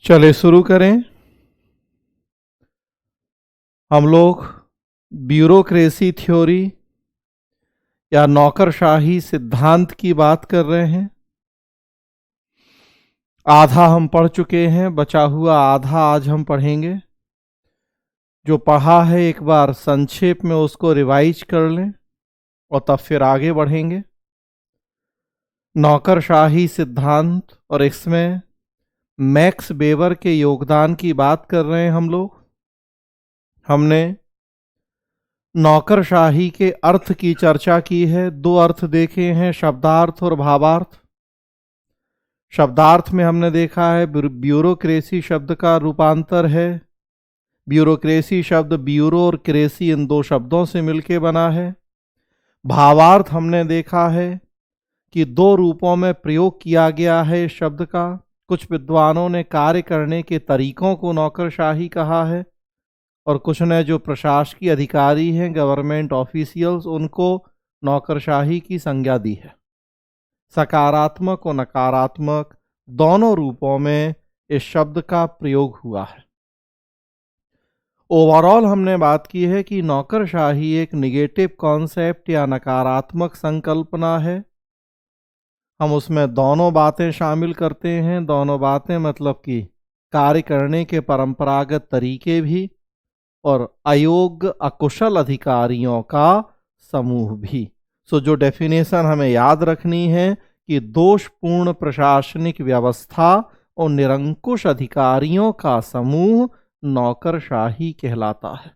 चले शुरू करें। हम लोग ब्यूरोक्रेसी थ्योरी या नौकरशाही सिद्धांत की बात कर रहे हैं। आधा हम पढ़ चुके हैं, बचा हुआ आधा आज हम पढ़ेंगे। जो पढ़ा है एक बार संक्षेप में उसको रिवाइज कर लें और तब फिर आगे बढ़ेंगे। नौकरशाही सिद्धांत और इसमें मैक्स वेबर के योगदान की बात कर रहे हैं हम लोग। हमने नौकरशाही के अर्थ की चर्चा की है। दो अर्थ देखे हैं, शब्दार्थ और भावार्थ। शब्दार्थ में हमने देखा है ब्यूरोक्रेसी शब्द का रूपांतर है। ब्यूरोक्रेसी शब्द ब्यूरो और क्रेसी इन दो शब्दों से मिलकर बना है। भावार्थ हमने देखा है कि दो रूपों में प्रयोग किया गया है इस शब्द का। कुछ विद्वानों ने कार्य करने के तरीकों को नौकरशाही कहा है और कुछ ने जो प्रशासकीय अधिकारी हैं, गवर्नमेंट ऑफिशियल्स, उनको नौकरशाही की संज्ञा दी है। सकारात्मक और नकारात्मक दोनों रूपों में इस शब्द का प्रयोग हुआ है। ओवरऑल हमने बात की है कि नौकरशाही एक निगेटिव कॉन्सेप्ट या नकारात्मक संकल्पना है। हम उसमें दोनों बातें शामिल करते हैं। दोनों बातें मतलब कि कार्य करने के परंपरागत तरीके भी और अयोग्य अकुशल अधिकारियों का समूह भी। सो जो डेफिनेशन हमें याद रखनी है कि दोषपूर्ण प्रशासनिक व्यवस्था और निरंकुश अधिकारियों का समूह नौकरशाही कहलाता है।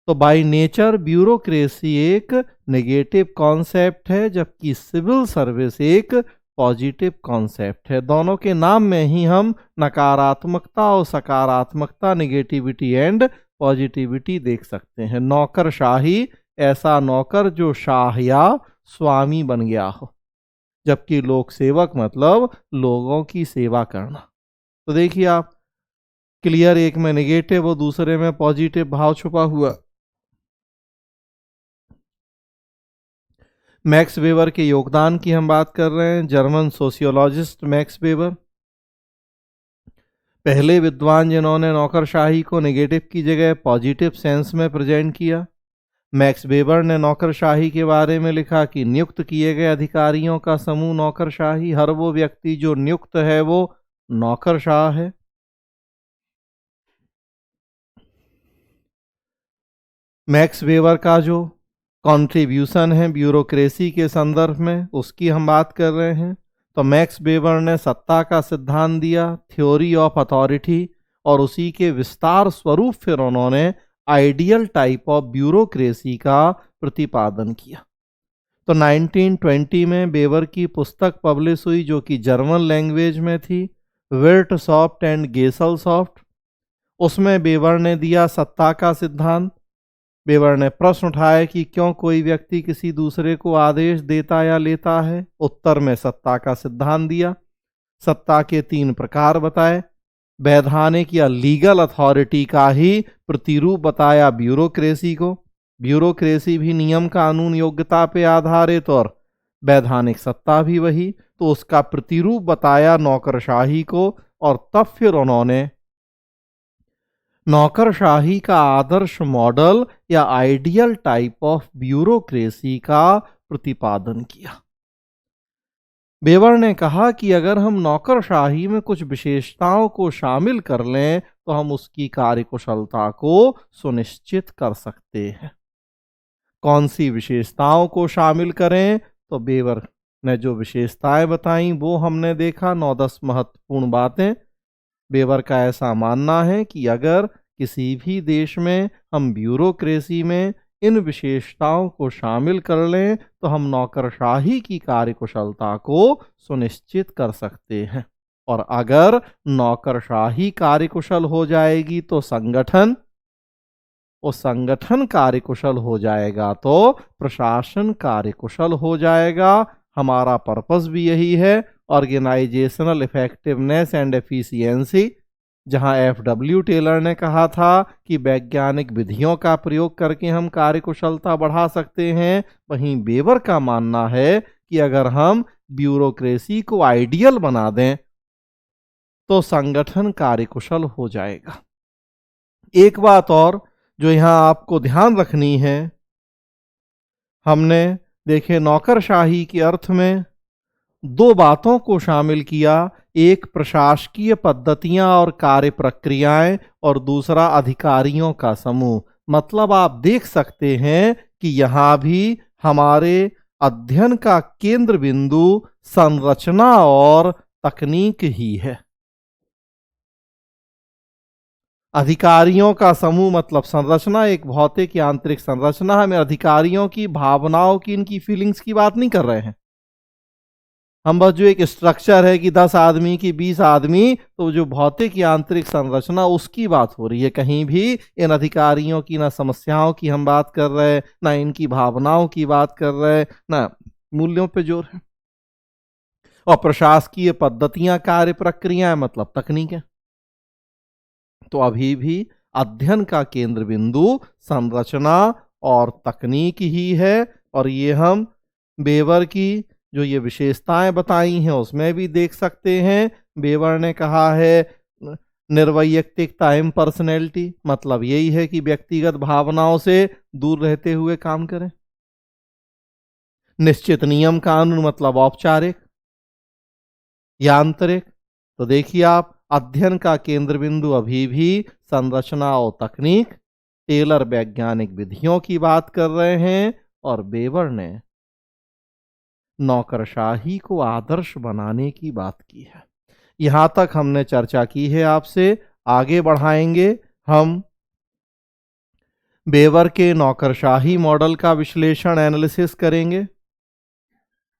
तो बाय नेचर ब्यूरोक्रेसी एक नेगेटिव कॉन्सेप्ट है, जबकि सिविल सर्विस एक पॉजिटिव कॉन्सेप्ट है। दोनों के नाम में ही हम नकारात्मकता और सकारात्मकता, नेगेटिविटी एंड पॉजिटिविटी देख सकते हैं। नौकरशाही ऐसा नौकर जो शाह या स्वामी बन गया हो, जबकि लोक सेवक मतलब लोगों की सेवा करना। तो देखिए आप, क्लियर, एक में नेगेटिव और दूसरे में पॉजिटिव भाव छुपा हुआ। मैक्स वेबर के योगदान की हम बात कर रहे हैं। जर्मन सोशियोलॉजिस्ट मैक्स वेबर पहले विद्वान जिन्होंने नौकरशाही को नेगेटिव की जगह पॉजिटिव सेंस में प्रेजेंट किया। मैक्स वेबर ने नौकरशाही के बारे में लिखा कि नियुक्त किए गए अधिकारियों का समूह नौकरशाही। हर वो व्यक्ति जो नियुक्त है वो नौकरशाह है। मैक्स वेबर का जो कंट्रीब्यूशन है ब्यूरोक्रेसी के संदर्भ में, उसकी हम बात कर रहे हैं। तो मैक्स वेबर ने सत्ता का सिद्धांत दिया, थ्योरी ऑफ अथॉरिटी, और उसी के विस्तार स्वरूप फिर उन्होंने आइडियल टाइप ऑफ ब्यूरोक्रेसी का प्रतिपादन किया। तो 1920 में वेबर की पुस्तक पब्लिश हुई जो कि जर्मन लैंग्वेज में थी, विर्टसॉफ्ट एंड गेसलसॉफ्ट। उसमें वेबर ने दिया सत्ता का सिद्धांत। वेबर ने प्रश्न उठाया कि क्यों कोई व्यक्ति किसी दूसरे को आदेश देता या लेता है। उत्तर में सत्ता का सिद्धांत दिया। सत्ता के 3 प्रकार बताए। वैधानिक या लीगल अथॉरिटी का ही प्रतिरूप बताया ब्यूरोक्रेसी को। ब्यूरोक्रेसी भी नियम कानून योग्यता पे आधारित और वैधानिक सत्ता भी वही। तो उसका प्रतिरूप बताया नौकरशाही को, और तब फिर उन्होंने नौकरशाही का आदर्श मॉडल या आइडियल टाइप ऑफ ब्यूरोक्रेसी का प्रतिपादन किया। वेबर ने कहा कि अगर हम नौकरशाही में कुछ विशेषताओं को शामिल कर लें तो हम उसकी कार्यकुशलता को सुनिश्चित कर सकते हैं। कौन सी विशेषताओं को शामिल करें? तो वेबर ने जो विशेषताएं बताई वो हमने देखा, 9-10 महत्वपूर्ण बातें। वेबर का ऐसा मानना है कि अगर किसी भी देश में हम ब्यूरोक्रेसी में इन विशेषताओं को शामिल कर लें तो हम नौकरशाही की कार्यकुशलता को सुनिश्चित कर सकते हैं। और अगर नौकरशाही कार्यकुशल हो जाएगी तो संगठन कार्यकुशल हो जाएगा तो प्रशासन कार्यकुशल हो जाएगा। हमारा पर्पस भी यही है, ऑर्गेनाइजेशनल इफेक्टिवनेस एंड एफिशिएंसी। जहां एफडब्ल्यू टेलर ने कहा था कि वैज्ञानिक विधियों का प्रयोग करके हम कार्यकुशलता बढ़ा सकते हैं, वहीं वेबर का मानना है कि अगर हम ब्यूरोक्रेसी को आइडियल बना दें तो संगठन कार्यकुशल हो जाएगा। एक बात और जो यहां आपको ध्यान रखनी है, हमने देखे नौकरशाही के अर्थ में दो बातों को शामिल किया, एक प्रशासकीय पद्धतियां और कार्य प्रक्रियाएं और दूसरा अधिकारियों का समूह। मतलब आप देख सकते हैं कि यहां भी हमारे अध्ययन का केंद्र बिंदु संरचना और तकनीक ही है। अधिकारियों का समूह मतलब संरचना, एक भौतिक यांत्रिक संरचना। हमें अधिकारियों की भावनाओं की, इनकी फीलिंग्स की बात नहीं कर रहे हैं हम, बस जो एक स्ट्रक्चर है कि 10 आदमी की 20 आदमी, तो जो भौतिक यांत्रिक संरचना उसकी बात हो रही है। कहीं भी इन अधिकारियों की ना समस्याओं की हम बात कर रहे हैं, ना इनकी भावनाओं की बात कर रहे हैं, ना मूल्यों पे जोर है। और प्रशासकीय पद्धतियां, कार्य प्रक्रियाएं मतलब तकनीक है। तो अभी भी अध्ययन का केंद्र बिंदु संरचना और तकनीक ही है। और ये हम बेवर की जो ये विशेषताएं बताई हैं उसमें भी देख सकते हैं। बेवर ने कहा है निर्वैयक्तिकता, इम्पर्सनैलिटी, मतलब यही है कि व्यक्तिगत भावनाओं से दूर रहते हुए काम करें। निश्चित नियम कानून मतलब औपचारिक, यांत्रिक। तो देखिए आप, अध्ययन का केंद्र बिंदु अभी भी संरचना और तकनीक, टेलर वैज्ञानिक विधियों की बात कर रहे हैं और बेवर ने नौकरशाही को आदर्श बनाने की बात की है। यहां तक हमने चर्चा की है आपसे। आगे बढ़ाएंगे हम बेवर के नौकरशाही मॉडल का विश्लेषण, एनालिसिस करेंगे।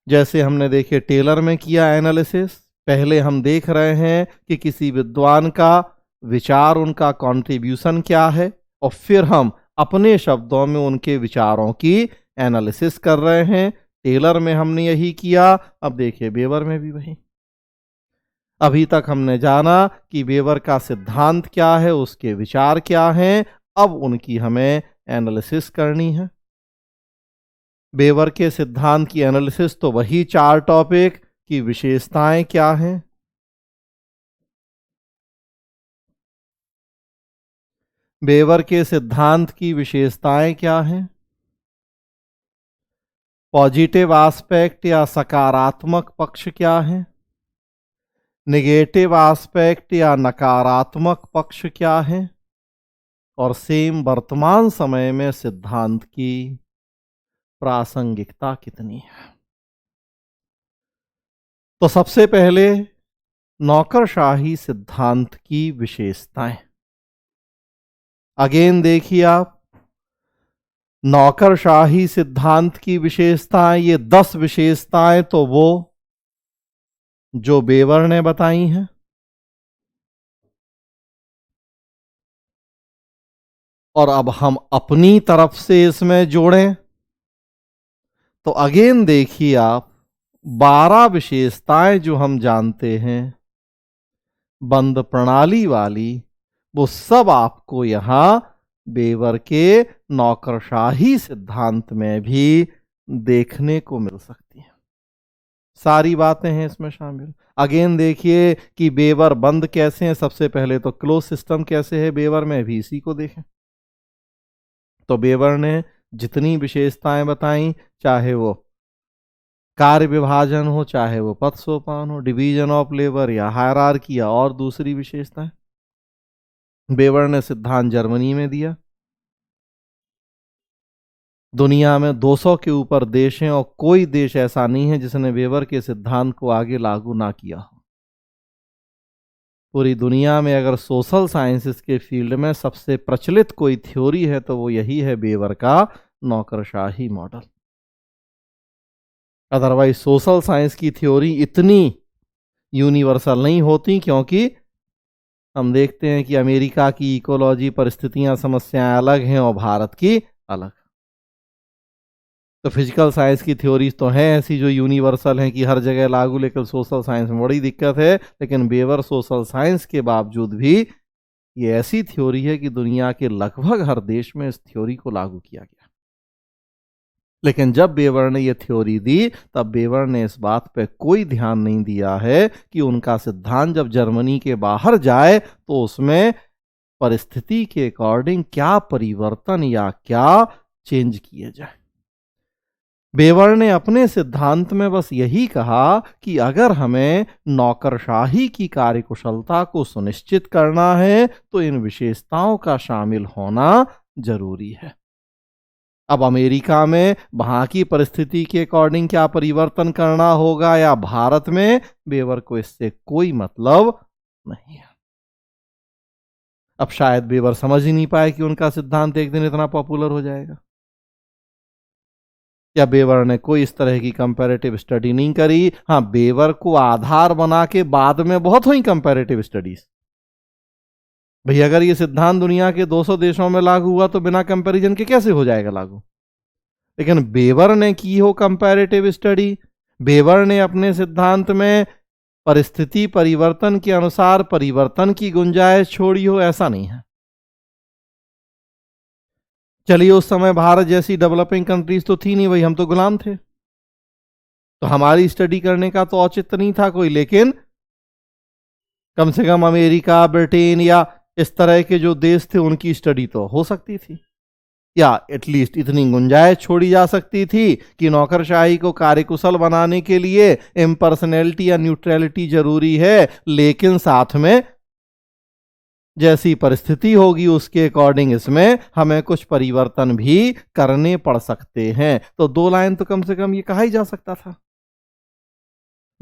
जैसे हमने देखे टेलर में किया एनालिसिस। पहले हम देख रहे हैं कि किसी विद्वान का विचार, उनका कंट्रीब्यूशन क्या है, और फिर हम अपने शब्दों में उनके विचारों की एनालिसिस कर रहे हैं। टेलर में हमने यही किया, अब देखिए बेवर में भी वही। अभी तक हमने जाना कि बेवर का सिद्धांत क्या है, उसके विचार क्या हैं, अब उनकी हमें एनालिसिस करनी है। बेवर के सिद्धांत की एनालिसिस तो वही 4 टॉपिक की विशेषताएं क्या हैं, बेवर के सिद्धांत की विशेषताएं क्या हैं, पॉजिटिव एस्पेक्ट या सकारात्मक पक्ष क्या है, नेगेटिव एस्पेक्ट या नकारात्मक पक्ष क्या है, और सेम वर्तमान समय में सिद्धांत की प्रासंगिकता कितनी है। तो सबसे पहले नौकरशाही सिद्धांत की विशेषताएं। अगेन देखिए आप, नौकरशाही सिद्धांत की विशेषताएं, ये 10 विशेषताएं तो वो जो बेवर ने बताई हैं। और अब हम अपनी तरफ से इसमें जोड़ें तो अगेन देखिए आप, 12 विशेषताएं जो हम जानते हैं बंद प्रणाली वाली, वो सब आपको यहां बेवर के नौकरशाही सिद्धांत में भी देखने को मिल सकती हैं। सारी बातें हैं इसमें शामिल। अगेन देखिए कि बेवर बंद कैसे हैं। सबसे पहले तो क्लोज सिस्टम कैसे है बेवर में, भी इसी को देखें। तो बेवर ने जितनी विशेषताएं बताई, चाहे वो कार्य विभाजन हो, चाहे वो पद सोपान हो, डिवीजन ऑफ लेबर या हायरार्की या और दूसरी विशेषताएं, बेवर ने सिद्धांत जर्मनी में दिया। दुनिया में 200 के ऊपर देश हैं और कोई देश ऐसा नहीं है जिसने बेवर के सिद्धांत को आगे लागू ना किया हो। पूरी दुनिया में अगर सोशल साइंसेस के फील्ड में सबसे प्रचलित कोई थ्योरी है तो वो यही है, बेवर का नौकरशाही मॉडल। अदरवाइज सोशल साइंस की थ्योरी इतनी यूनिवर्सल नहीं होती, क्योंकि हम देखते हैं कि अमेरिका की इकोलॉजी, परिस्थितियां, समस्याएं अलग हैं और भारत की अलग। तो फिजिकल साइंस की थ्योरीज तो हैं ऐसी जो यूनिवर्सल हैं कि हर जगह लागू, लेकिन सोशल साइंस में बड़ी दिक्कत है। लेकिन बेवर सोशल साइंस के बावजूद भी ये ऐसी थ्योरी है कि दुनिया के लगभग हर देश में इस थ्योरी को लागू किया गया। लेकिन जब बेवर ने यह थ्योरी दी तब बेवर ने इस बात पे कोई ध्यान नहीं दिया है कि उनका सिद्धांत जब जर्मनी के बाहर जाए तो उसमें परिस्थिति के अकॉर्डिंग क्या परिवर्तन या क्या चेंज किए जाए। बेवर ने अपने सिद्धांत में बस यही कहा कि अगर हमें नौकरशाही की कार्यकुशलता को सुनिश्चित करना है तो इन विशेषताओं का शामिल होना जरूरी है। अब अमेरिका में वहां की परिस्थिति के अकॉर्डिंग क्या परिवर्तन करना होगा या भारत में, बेवर को इससे कोई मतलब नहीं है। अब शायद बेवर समझ ही नहीं पाए कि उनका सिद्धांत एक दिन इतना पॉपुलर हो जाएगा, या बेवर ने कोई इस तरह की कंपैरेटिव स्टडी नहीं करी। हां, बेवर को आधार बना के बाद में बहुत हुई कंपैरेटिव स्टडीज। भाई अगर ये सिद्धांत दुनिया के 200 देशों में लागू हुआ तो बिना कंपैरिजन के कैसे हो जाएगा लागू। लेकिन बेवर ने की हो कंपैरेटिव स्टडी, बेवर ने अपने सिद्धांत में परिस्थिति परिवर्तन के अनुसार परिवर्तन की गुंजाइश छोड़ी हो, ऐसा नहीं है। चलिए उस समय भारत जैसी डेवलपिंग कंट्रीज तो थी नहीं, भाई हम तो गुलाम थे, तो हमारी स्टडी करने का तो औचित्य नहीं था कोई। लेकिन कम से कम अमेरिका, ब्रिटेन या इस तरह के जो देश थे उनकी स्टडी तो हो सकती थी, या एटलीस्ट इतनी गुंजाइश छोड़ी जा सकती थी कि नौकरशाही को कार्यकुशल बनाने के लिए इम्पर्सनैलिटी या न्यूट्रलिटी जरूरी है, लेकिन साथ में जैसी परिस्थिति होगी उसके अकॉर्डिंग इसमें हमें कुछ परिवर्तन भी करने पड़ सकते हैं। तो 2 लाइन तो कम से कम ये कहा ही जा सकता था।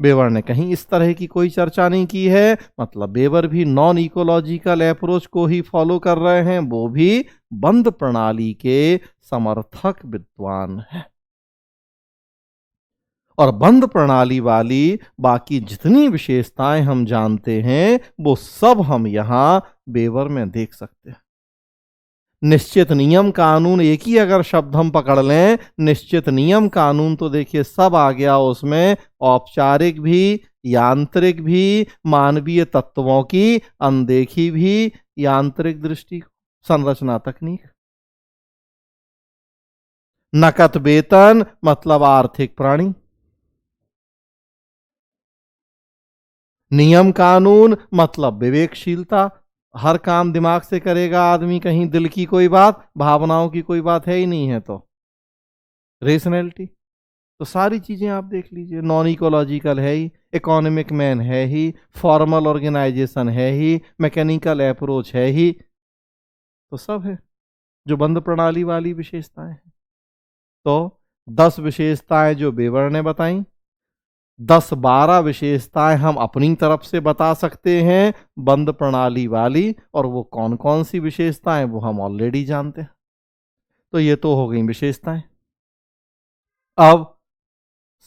बेवर ने कहीं इस तरह की कोई चर्चा नहीं की है, मतलब बेवर भी नॉन इकोलॉजिकल अप्रोच को ही फॉलो कर रहे हैं, वो भी बंद प्रणाली के समर्थक विद्वान हैं। और बंद प्रणाली वाली बाकी जितनी विशेषताएं हम जानते हैं वो सब हम यहां बेवर में देख सकते हैं। निश्चित नियम कानून, एक ही अगर शब्द हम पकड़ लें, निश्चित नियम कानून, तो देखिए सब आ गया उसमें। औपचारिक भी, यांत्रिक भी, मानवीय तत्वों की अनदेखी भी, यांत्रिक दृष्टि, संरचना तकनीक, नकद वेतन मतलब आर्थिक प्राणी, नियम कानून मतलब विवेकशीलता, हर काम दिमाग से करेगा आदमी, कहीं दिल की कोई बात, भावनाओं की कोई बात है ही नहीं है, तो रेशनैलिटी। तो सारी चीजें आप देख लीजिए, नॉन इकोलॉजिकल है ही, इकोनॉमिक मैन है ही, फॉर्मल ऑर्गेनाइजेशन है ही, मैकेनिकल अप्रोच है ही, तो सब है जो बंद प्रणाली वाली विशेषताएं हैं। तो 10 विशेषताएं जो बेवर ने बताई, 10-12 विशेषताएं हम अपनी तरफ से बता सकते हैं बंद प्रणाली वाली, और वो कौन कौन सी विशेषताएं वो हम ऑलरेडी जानते हैं। तो ये तो हो गई विशेषताएं। अब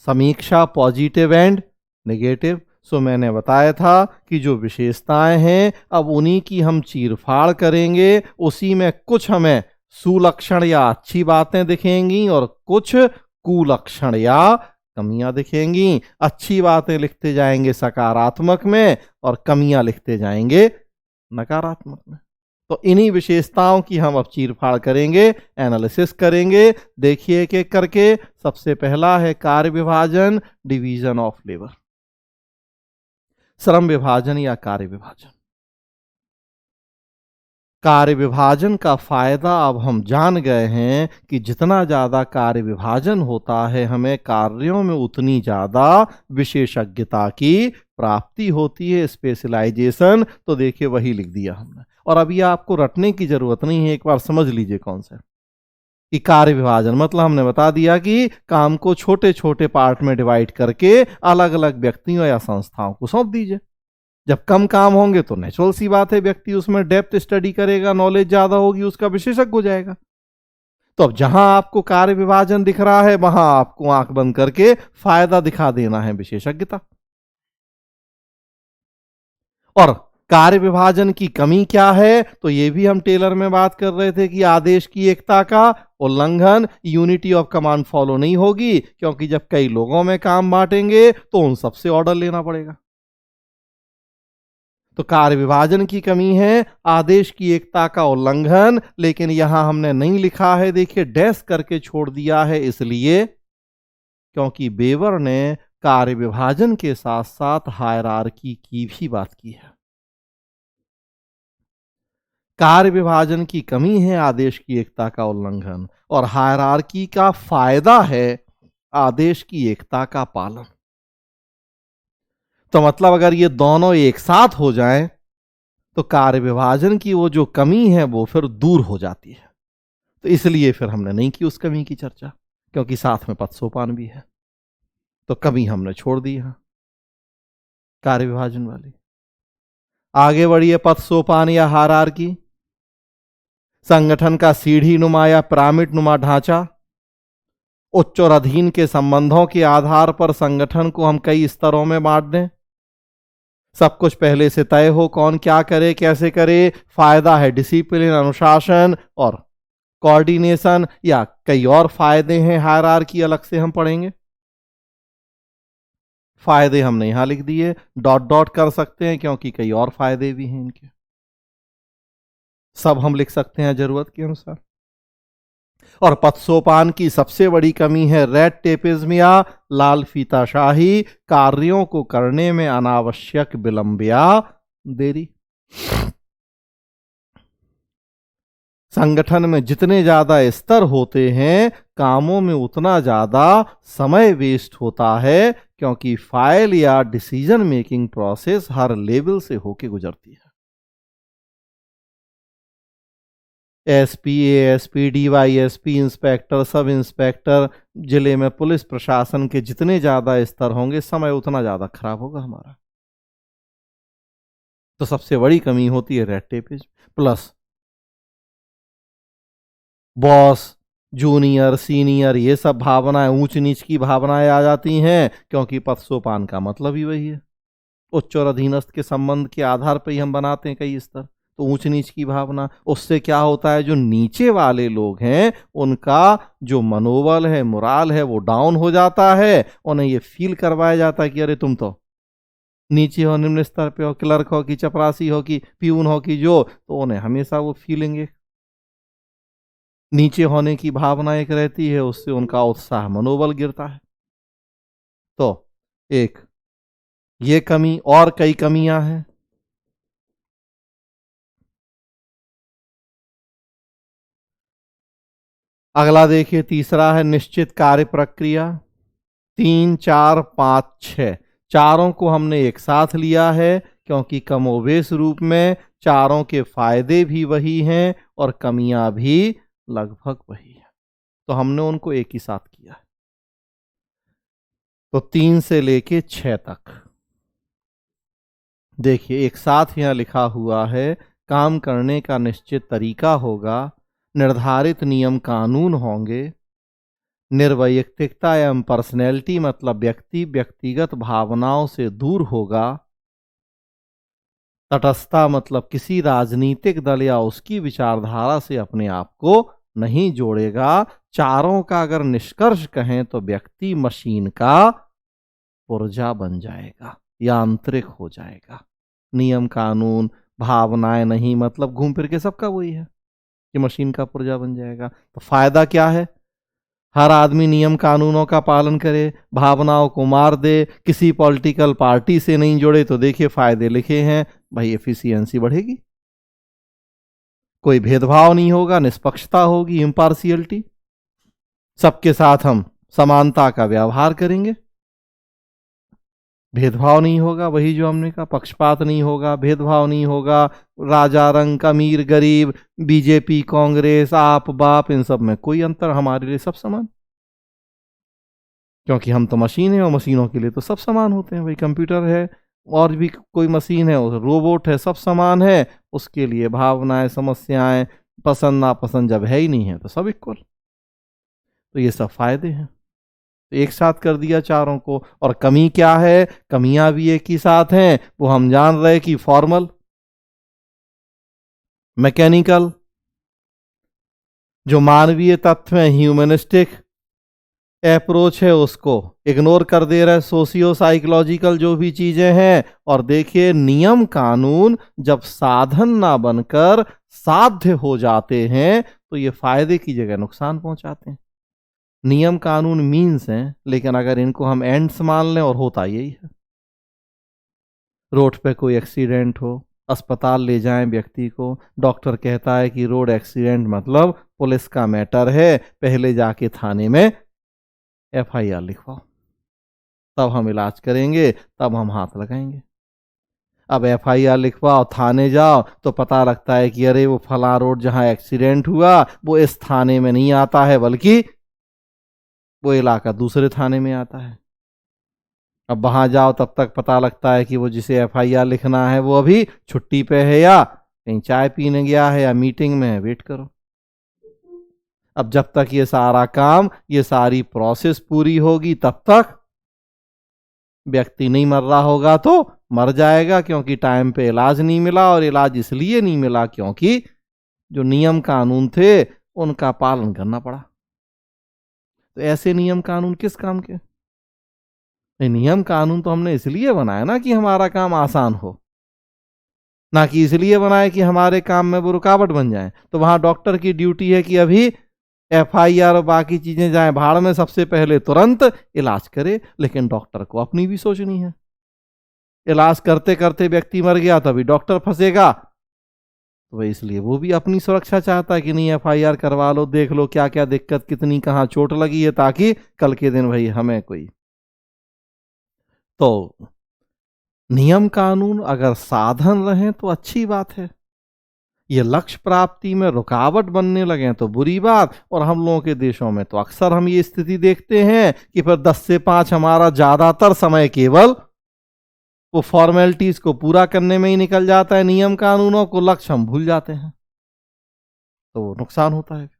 समीक्षा पॉजिटिव एंड नेगेटिव। सो मैंने बताया था कि जो विशेषताएं हैं अब उन्हीं की हम चीरफाड़ करेंगे, उसी में कुछ हमें सुलक्षण या अच्छी बातें दिखेंगी और कुछ कुलक्षण या कमियां दिखेंगी। अच्छी बातें लिखते जाएंगे सकारात्मक में और कमियां लिखते जाएंगे नकारात्मक में। तो इन्हीं विशेषताओं की हम अब चीरफाड़ करेंगे, एनालिसिस करेंगे। देखिए एक एक करके। सबसे पहला है कार्य विभाजन, डिवीजन ऑफ लेबर, श्रम विभाजन या कार्य विभाजन। कार्य विभाजन का फायदा अब हम जान गए हैं कि जितना ज्यादा कार्य विभाजन होता है हमें कार्यों में उतनी ज्यादा विशेषज्ञता की प्राप्ति होती है, स्पेशलाइजेशन। तो देखिए वही लिख दिया हमने, और अभी आपको रटने की जरूरत नहीं है, एक बार समझ लीजिए कौन सा कि कार्य विभाजन मतलब हमने बता दिया कि काम को छोटे छोटे पार्ट में डिवाइड करके अलग अलग व्यक्तियों या संस्थाओं को सौंप दीजिए। जब कम काम होंगे तो नेचुरल सी बात है व्यक्ति उसमें डेप्थ स्टडी करेगा, नॉलेज ज्यादा होगी, उसका विशेषज्ञ हो जाएगा। तो अब जहां आपको कार्य विभाजन दिख रहा है वहां आपको आंख बंद करके फायदा दिखा देना है विशेषज्ञता। और कार्य विभाजन की कमी क्या है, तो ये भी हम टेलर में बात कर रहे थे कि आदेश की एकता का उल्लंघन, यूनिटी ऑफ कमांड फॉलो नहीं होगी, क्योंकि जब कई लोगों में काम बांटेंगे तो उन सबसे ऑर्डर लेना पड़ेगा। तो कार्य विभाजन की कमी है, आदेश की एकता का उल्लंघन, लेकिन यहां हमने नहीं लिखा है, देखिए डैश करके छोड़ दिया है, इसलिए क्योंकि बेवर ने कार्य विभाजन के साथ साथ हायरार्की की भी बात की है। कार्य विभाजन की कमी है, आदेश की एकता का उल्लंघन, और हायरार्की का फायदा है आदेश की एकता का पालन। तो मतलब अगर ये दोनों एक साथ हो जाएं तो कार्य विभाजन की वो जो कमी है वो फिर दूर हो जाती है। तो इसलिए फिर हमने नहीं की उस कमी की चर्चा, क्योंकि साथ में पद सोपान भी है, तो कमी हमने छोड़ दी है कार्य विभाजन वाली। आगे बढ़िए, पद सोपान या हायरार्की, संगठन का सीढ़ी नुमा या पिरामिड नुमा ढांचा। उच्च और अधीन के संबंधों के आधार पर संगठन को हम कई स्तरों में बांट दें, सब कुछ पहले से तय हो, कौन क्या करे कैसे करे, फायदा है डिसिप्लिन, अनुशासन और कोऑर्डिनेशन, या कई और फायदे हैं हायरार्की, अलग से हम पढ़ेंगे। फायदे हमने यहां लिख दिए, डॉट डॉट कर सकते हैं क्योंकि कई और फायदे भी हैं इनके, सब हम लिख सकते हैं जरूरत के अनुसार। और पद सोपान की सबसे बड़ी कमी है रेड टेपिज्म या लाल फीताशाही, कार्यों को करने में अनावश्यक विलंब या देरी। संगठन में जितने ज्यादा स्तर होते हैं, कामों में उतना ज्यादा समय वेस्ट होता है, क्योंकि फाइल या डिसीजन मेकिंग प्रोसेस हर लेवल से होके गुजरती है। SP, ASP, DYSP, inspector, sub inspector, जिले में पुलिस प्रशासन के जितने ज्यादा स्तर होंगे, समय उतना ज्यादा खराब होगा हमारा। तो सबसे बड़ी कमी होती है red tapism, plus boss, junior, senior, ये सब भावनाएं, ऊंच नीच की भावनाएं आ जाती हैं, क्योंकि पद सोपान का मतलब ही वही है, उच्च और अधीनस्थ के संबंध के आधार पर ही हम बनाते हैं कई स्तर। तो ऊंच नीच की भावना, उससे क्या होता है, जो नीचे वाले लोग हैं उनका जो मनोबल है, मोराल है, वो डाउन हो जाता है। उन्हें ये फील करवाया जाता है कि अरे तुम तो नीचे हो, निम्न स्तर पे हो, क्लर्क हो कि चपरासी हो कि प्यून हो कि जो, तो उन्हें हमेशा वो फीलिंग नीचे होने की भावना एक रहती है, उससे उनका उत्साह, मनोबल गिरता है। तो एक ये कमी, और कई कमियां हैं। अगला देखिए, तीसरा है निश्चित कार्य प्रक्रिया। 3, 4, 5, 6, चारों को हमने एक साथ लिया है, क्योंकि कमोबेश रूप में चारों के फायदे भी वही हैं और कमियां भी लगभग वही है, तो हमने उनको एक ही साथ किया है। तो 3 से लेके 6 तक देखिए, एक साथ यहां लिखा हुआ है, काम करने का निश्चित तरीका होगा, निर्धारित नियम कानून होंगे, निर्वैयक्तिकता एवं पर्सनैलिटी मतलब व्यक्ति व्यक्तिगत भावनाओं से दूर होगा, तटस्थता मतलब किसी राजनीतिक दल या उसकी विचारधारा से अपने आप को नहीं जोड़ेगा। चारों का अगर निष्कर्ष कहें तो व्यक्ति मशीन का पुर्जा बन जाएगा, यांत्रिक हो जाएगा। नियम कानून भावनाएं नहीं, मतलब घूम फिर के सबका वही है कि मशीन का पुर्जा बन जाएगा। तो फायदा क्या है, हर आदमी नियम कानूनों का पालन करे, भावनाओं को मार दे, किसी पॉलिटिकल पार्टी से नहीं जुड़े, तो देखिए फायदे लिखे हैं भाई, एफिशिएंसी बढ़ेगी, कोई भेदभाव नहीं होगा, निष्पक्षता होगी, इम्पार्शियलिटी, सबके साथ हम समानता का व्यवहार करेंगे, भेदभाव नहीं होगा, वही जो हमने कहा, पक्षपात नहीं होगा, भेदभाव नहीं होगा, राजा रंग, अमीर गरीब, बीजेपी कांग्रेस, आप बाप, इन सब में कोई अंतर, हमारे लिए सब समान, क्योंकि हम तो मशीन है और मशीनों के लिए तो सब समान होते हैं भाई। कंप्यूटर है और भी कोई मशीन है, रोबोट है, सब समान है, उसके लिए भावनाएं, समस्याएं, पसंद नापसंद जब है ही नहीं है तो सब इक्वल। तो ये सब फायदे हैं, तो एक साथ कर दिया चारों को। और कमी क्या है, कमियां भी एक ही साथ हैं, वो हम जान रहे कि फॉर्मल, मैकेनिकल, जो मानवीय तत्व है ह्यूमनिस्टिक, अप्रोच है उसको इग्नोर कर दे रहे सोशियो साइकोलॉजिकल जो भी चीजें हैं। और देखिए, नियम कानून जब साधन ना बनकर साध्य हो जाते हैं तो ये फायदे की जगह नुकसान पहुंचाते हैं। नियम कानून मीन्स हैं, लेकिन अगर इनको हम एंड्स मान लें, और होता यही है। रोड पे कोई एक्सीडेंट हो, अस्पताल ले जाएं व्यक्ति को, डॉक्टर कहता है कि रोड एक्सीडेंट मतलब पुलिस का मैटर है, पहले जाके थाने में एफआईआर लिखवाओ, तब हम इलाज करेंगे, तब हम हाथ लगाएंगे। अब एफआईआर लिखवाओ, थाने जाओ तो पता लगता है कि अरे वो फला रोड जहां एक्सीडेंट हुआ वो इस थाने में नहीं आता है, बल्कि वो इलाका दूसरे थाने में आता है। अब वहां जाओ तब तक पता लगता है कि वो जिसे एफआईआर लिखना है वो अभी छुट्टी पे है, या कहीं चाय पीने गया है, या मीटिंग में है, वेट करो। अब जब तक ये सारा काम, ये सारी प्रोसेस पूरी होगी, तब तक व्यक्ति नहीं मर रहा होगा तो मर जाएगा, क्योंकि टाइम पे इलाज नहीं मिला। और इलाज इसलिए नहीं मिला क्योंकि जो नियम कानून थे उनका पालन करना पड़ा। तो ऐसे नियम कानून किस काम के? ये नियम कानून तो हमने इसलिए बनाया ना कि हमारा काम आसान हो, ना कि इसलिए बनाए कि हमारे काम में वो रुकावट बन जाए। तो वहां डॉक्टर की ड्यूटी है कि अभी एफआईआर और बाकी चीजें जाए भाड़ में, सबसे पहले तुरंत इलाज करे। लेकिन डॉक्टर को अपनी भी सोचनी है। इलाज करते करते व्यक्ति मर गया तो अभी डॉक्टर फंसेगा, तो इसलिए वो भी अपनी सुरक्षा चाहता है कि नहीं, एफआईआर करवा लो, देख लो क्या क्या दिक्कत, कितनी कहाँ चोट लगी है, ताकि कल के दिन भाई हमें कोई। तो नियम कानून अगर साधन रहे तो अच्छी बात है, ये लक्ष्य प्राप्ति में रुकावट बनने लगे तो बुरी बात। और हम लोगों के देशों में तो अक्सर हम ये स्थिति देखते हैं कि फिर 10 से 5 हमारा ज्यादातर समय केवल वो फॉर्मेलिटीज को पूरा करने में ही निकल जाता है, नियम कानूनों को लक्ष्य हम भूल जाते हैं, तो नुकसान होता है।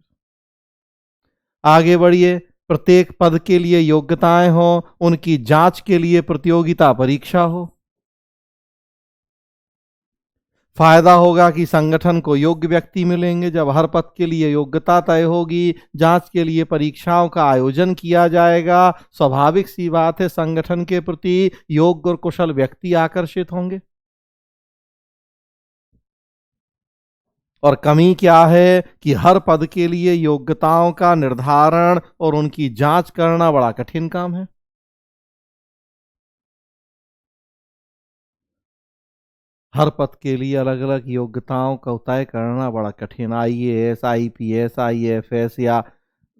आगे बढ़िए। प्रत्येक पद के लिए योग्यताएं हो, उनकी जांच के लिए प्रतियोगिता परीक्षा हो। फायदा होगा कि संगठन को योग्य व्यक्ति मिलेंगे जब हर पद के लिए योग्यता तय होगी, जांच के लिए परीक्षाओं का आयोजन किया जाएगा। स्वाभाविक सी बात है, संगठन के प्रति योग्य और कुशल व्यक्ति आकर्षित होंगे। और कमी क्या है कि हर पद के लिए योग्यताओं का निर्धारण और उनकी जांच करना बड़ा कठिन काम है। हर पद के लिए अलग अलग योग्यताओं का तय करना बड़ा कठिन। आईएएस, आईपीएस, आईएफएस, या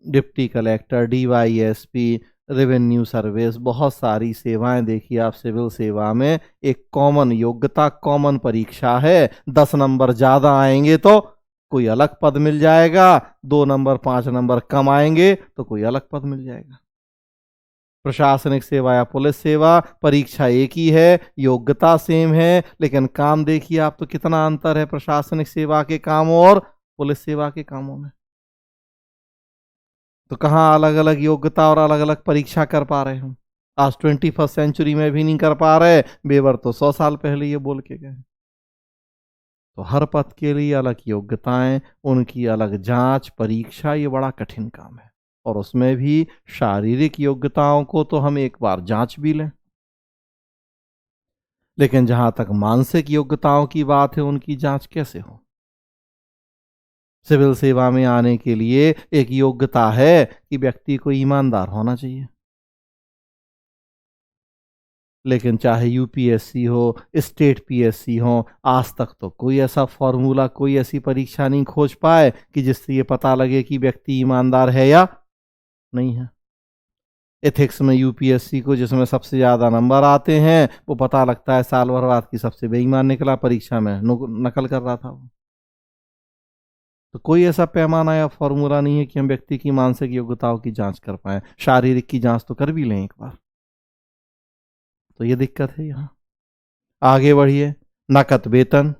deputy collector, DYSP, revenue service, बहुत सारी सेवाएं देखिए आप। सिविल सेवा में एक कॉमन योग्यता, कॉमन परीक्षा है। 10 नंबर ज्यादा आएंगे तो कोई अलग पद मिल जाएगा, 2 नंबर 5 नंबर कम आएंगे तो कोई अलग पद मिल जाएगा। प्रशासनिक सेवा या पुलिस सेवा, परीक्षा एक ही है, योग्यता सेम है, लेकिन काम देखिए आप तो कितना अंतर है प्रशासनिक सेवा के कामों और पुलिस सेवा के कामों में। तो कहाँ अलग अलग योग्यता और अलग अलग परीक्षा कर पा रहे हम? आज 21st सेंचुरी में भी नहीं कर पा रहे, बेवर तो 100 साल पहले ये बोल के गए। तो हर पद के लिए अलग योग्यताएं, उनकी अलग जांच परीक्षा, ये बड़ा कठिन काम है। और उसमें भी शारीरिक योग्यताओं को तो हम एक बार जांच भी लें, लेकिन जहां तक मानसिक योग्यताओं की बात है, उनकी जांच कैसे हो? सिविल सेवा में आने के लिए एक योग्यता है कि व्यक्ति को ईमानदार होना चाहिए। लेकिन चाहे यूपीएससी हो, स्टेट पीएससी हो, आज तक तो कोई ऐसा फॉर्मूला, कोई ऐसी परीक्षा नहीं खोज पाए कि जिससे ये पता लगे कि व्यक्ति ईमानदार है या नहीं है। एथिक्स में यूपीएससी को जिसमें सबसे ज़्यादा नंबर आते हैं, वो पता लगता है साल भर बाद की सबसे बेईमान निकला, परीक्षा में नकल कर रहा था वो। तो कोई ऐसा पैमाना या फॉर्मूला नहीं है कि हम व्यक्ति की मानसिक योग्यताओं की जांच कर पाए। शारीरिक की जांच तो कर भी लें एक बार। तो ये दिक्कत है यहाँ। आगे बढ़िए। नकद वेतन।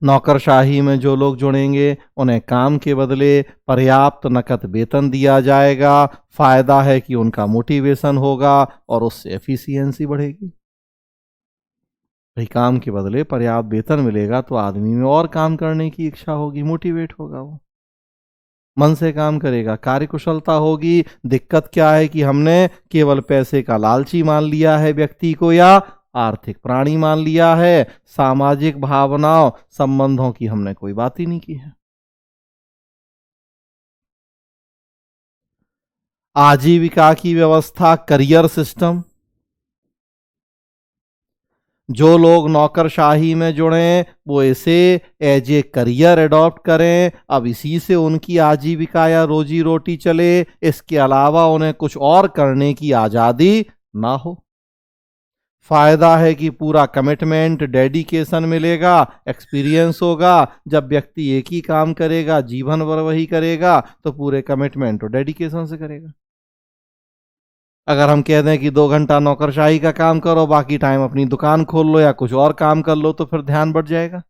नौकरशाही में जो लोग जुड़ेंगे उन्हें काम के बदले पर्याप्त नकद वेतन दिया जाएगा। फायदा है कि उनका मोटिवेशन होगा और उससे एफिशिएंसी बढ़ेगी। भाई काम के बदले पर्याप्त वेतन मिलेगा तो आदमी में और काम करने की इच्छा होगी, मोटिवेट होगा वो। मन से काम करेगा, कार्यकुशलता होगी। दिक्कत क्या है कि हमने केवल पैसे का लालची मान लिया है व्यक्ति को, या आर्थिक प्राणी मान लिया है। सामाजिक भावनाओं, संबंधों की हमने कोई बात ही नहीं की है। आजीविका की व्यवस्था, करियर सिस्टम, जो लोग नौकरशाही में जुड़े वो इसे एज ए करियर एडॉप्ट करें। अब इसी से उनकी आजीविका या रोजी रोटी चले, इसके अलावा उन्हें कुछ और करने की आज़ादी ना हो। फायदा है कि पूरा कमिटमेंट, डेडिकेशन मिलेगा, एक्सपीरियंस होगा। जब व्यक्ति एक ही काम करेगा, जीवन भर वही करेगा, तो पूरे कमिटमेंट और डेडिकेशन से करेगा। अगर हम कह दें कि 2 घंटा नौकरशाही का काम करो, बाकी टाइम अपनी दुकान खोल लो या कुछ और काम कर लो, तो फिर ध्यान बढ़ जाएगा।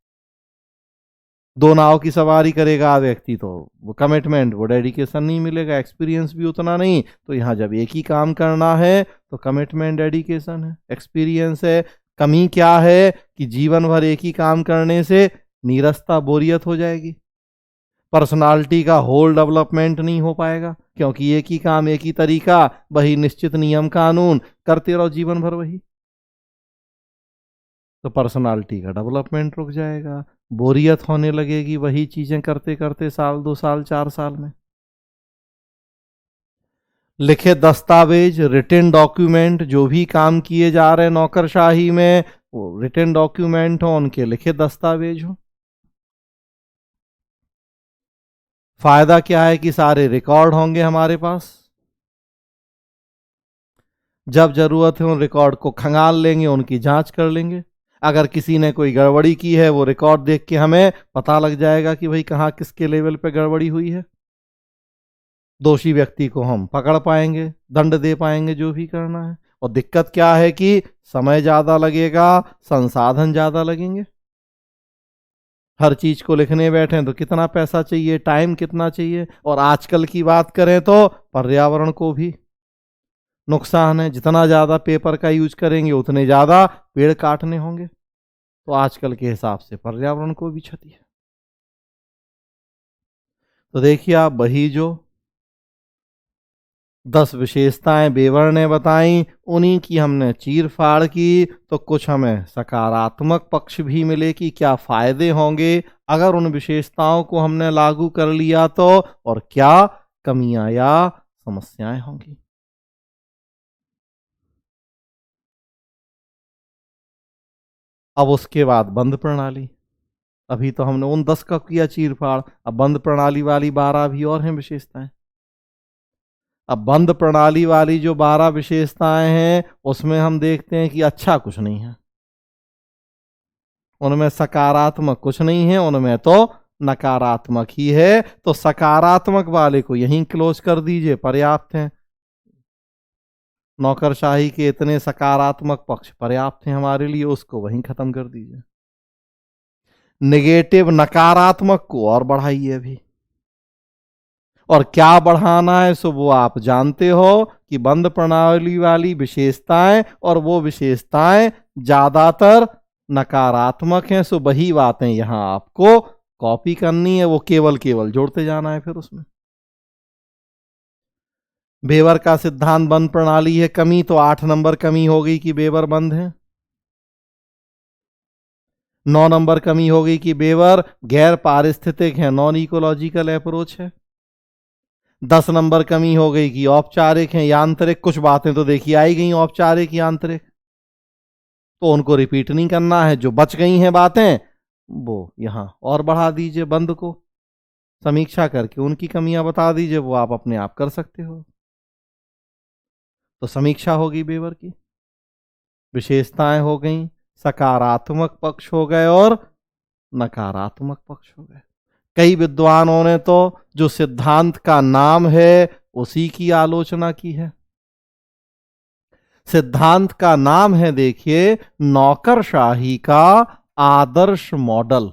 दो नाव की सवारी करेगा व्यक्ति, तो वो कमिटमेंट, वो डेडिकेशन नहीं मिलेगा, एक्सपीरियंस भी उतना नहीं। तो यहाँ जब एक ही काम करना है तो कमिटमेंट, डेडिकेशन है, एक्सपीरियंस है। कमी क्या है कि जीवन भर एक ही काम करने से नीरसता, बोरियत हो जाएगी। पर्सनालिटी का होल डेवलपमेंट नहीं हो पाएगा, क्योंकि एक ही काम, एक ही तरीका, वही निश्चित नियम कानून करते रहो जीवन भर वही, तो पर्सनालिटी का डेवलपमेंट रुक जाएगा। बोरियत होने लगेगी वही चीजें करते करते, साल 2 साल 4 साल में। लिखित दस्तावेज, रिटन डॉक्यूमेंट, जो भी काम किए जा रहे हैं नौकरशाही में, वो रिटन डॉक्यूमेंट हो, उनके लिखित दस्तावेज हो। फायदा क्या है कि सारे रिकॉर्ड होंगे हमारे पास, जब जरूरत है उन रिकॉर्ड को खंगाल लेंगे, उनकी जांच कर लेंगे। अगर किसी ने कोई गड़बड़ी की है, वो रिकॉर्ड देख के हमें पता लग जाएगा कि भाई कहाँ किसके लेवल पे गड़बड़ी हुई है। दोषी व्यक्ति को हम पकड़ पाएंगे, दंड दे पाएंगे, जो भी करना है। और दिक्कत क्या है कि समय ज्यादा लगेगा, संसाधन ज्यादा लगेंगे। हर चीज को लिखने बैठे तो कितना पैसा चाहिए, टाइम कितना चाहिए। और आजकल की बात करें तो पर्यावरण को भी नुकसान है। जितना ज्यादा पेपर का यूज करेंगे, उतने ज्यादा पेड़ काटने होंगे, तो आजकल के हिसाब से पर्यावरण को भी क्षति है। तो देखिए आप, वही जो 10 विशेषताएं बेवर ने बताई, उन्हीं की हमने चीर फाड़ की। तो कुछ हमें सकारात्मक पक्ष भी मिले कि क्या फायदे होंगे अगर उन विशेषताओं को हमने लागू कर लिया तो, और क्या कमियां या समस्याएं होंगी। अब उसके बाद बंद प्रणाली। अभी तो हमने उन 10 का किया चीर फाड़, अब बंद प्रणाली वाली 12 भी और हैं विशेषताएं। अब बंद प्रणाली वाली जो 12 विशेषताएं हैं, उसमें हम देखते हैं कि अच्छा कुछ नहीं है, उनमें सकारात्मक कुछ नहीं है, उनमें तो नकारात्मक ही है। तो सकारात्मक वाले को यहीं क्लोज कर दीजिए, पर्याप्त है। नौकरशाही के इतने सकारात्मक पक्ष पर्याप्त हैं हमारे लिए, उसको वहीं खत्म कर दीजिए। नेगेटिव, नकारात्मक को और बढ़ाइए अभी। और क्या बढ़ाना है सो वो आप जानते हो कि बंद प्रणाली वाली विशेषताएं, और वो विशेषताएं ज्यादातर नकारात्मक हैं, सो वही बातें यहां आपको कॉपी करनी है, वो केवल केवल जोड़ते जाना है फिर उसमें। बेवर का सिद्धांत बंद प्रणाली है कमी, तो 8 नंबर कमी हो गई कि बेवर बंद है। 9 नंबर कमी हो गई कि बेवर गैर पारिस्थितिक है, नॉन इकोलॉजिकल अप्रोच है। 10 नंबर कमी हो गई कि औपचारिक है, यांत्रिक। कुछ बातें तो देखिए आई गई औपचारिक, यांत्रिक, तो उनको रिपीट नहीं करना है। जो बच गई हैं बातें, वो यहां और बढ़ा दीजिए। बंद को समीक्षा करके उनकी कमियां बता दीजिए, वो आप अपने आप कर सकते हो। तो समीक्षा होगी बेवर की, विशेषताएं हो गई, सकारात्मक पक्ष हो गए और नकारात्मक पक्ष हो गए। कई विद्वानों ने तो जो सिद्धांत का नाम है उसी की आलोचना की है। सिद्धांत का नाम है, देखिए, नौकरशाही का आदर्श model.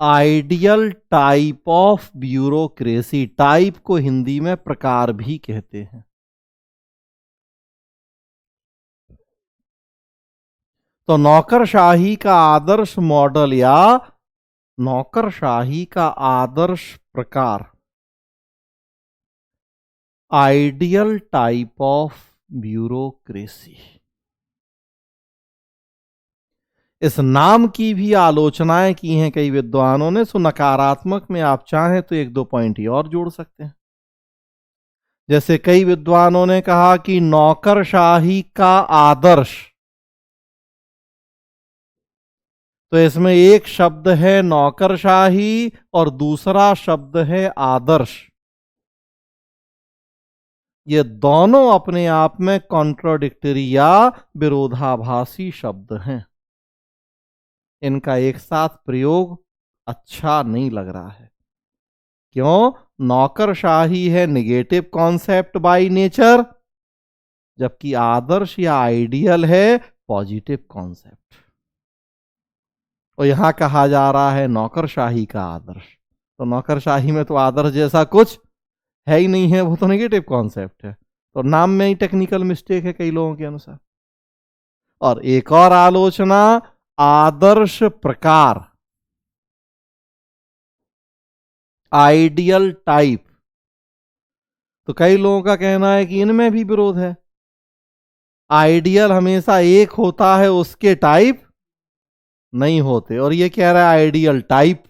Ideal type of bureaucracy, type को हिंदी में प्रकार भी कहते हैं। तो नौकरशाही का आदर्श मॉडल या नौकरशाही का आदर्श प्रकार, आइडियल टाइप ऑफ ब्यूरोक्रेसी। इस नाम की भी आलोचनाएं की हैं कई विद्वानों ने, सो नकारात्मक में आप चाहें तो एक दो पॉइंट ही और जोड़ सकते हैं। जैसे कई विद्वानों ने कहा कि नौकरशाही का आदर्श, तो इसमें एक शब्द है नौकरशाही और दूसरा शब्द है आदर्श। ये दोनों अपने आप में कॉन्ट्रोडिक्टरी या विरोधाभासी शब्द हैं। इनका एक साथ प्रयोग अच्छा नहीं लग रहा है। क्यों? नौकरशाही है निगेटिव कॉन्सेप्ट बाय नेचर, जबकि आदर्श या आइडियल है पॉजिटिव कॉन्सेप्ट। और यहां कहा जा रहा है नौकरशाही का आदर्श, तो नौकरशाही में तो आदर्श जैसा कुछ है ही नहीं है, वो तो नेगेटिव कॉन्सेप्ट है। तो नाम में ही टेक्निकल मिस्टेक है कई लोगों के अनुसार। और एक और आलोचना, आदर्श प्रकार, आइडियल टाइप। तो कई लोगों का कहना है कि इनमें भी विरोध है। आइडियल हमेशा एक होता है, उसके टाइप नहीं होते। और ये कह रहा है आइडियल टाइप,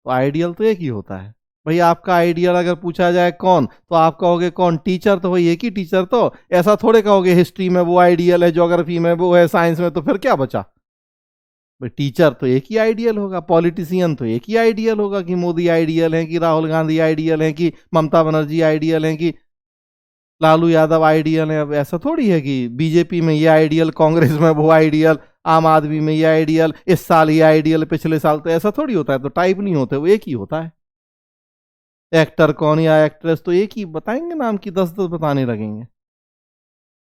तो आइडियल तो एक ही होता है। भाई आपका आइडियल अगर पूछा जाए कौन, तो आप कहोगे कौन? टीचर। तो भाई एक ही टीचर, तो ऐसा थोड़े कहोगे हिस्ट्री में वो आइडियल है, ज्योग्राफी में वो है, साइंस में, तो फिर क्या बचा? भाई टीचर तो एक ही आइडियल होगा, पॉलिटिशियन तो एक ही आइडियल होगा कि मोदी आइडियल है, कि राहुल गांधी आइडियल है, कि ममता बनर्जी आइडियल है, कि लालू यादव आइडियल है। अब ऐसा थोड़ी है कि बीजेपी में ये आइडियल, कांग्रेस में वो आइडियल, आम आदमी में ये आइडियल, इस साल ये आइडियल, पिछले साल। तो ऐसा थोड़ी होता है। तो टाइप नहीं होते, वो एक ही होता है। एक्टर कौन या एक्ट्रेस तो एक ही बताएंगे, नाम की 10-10 बताने लगेंगे।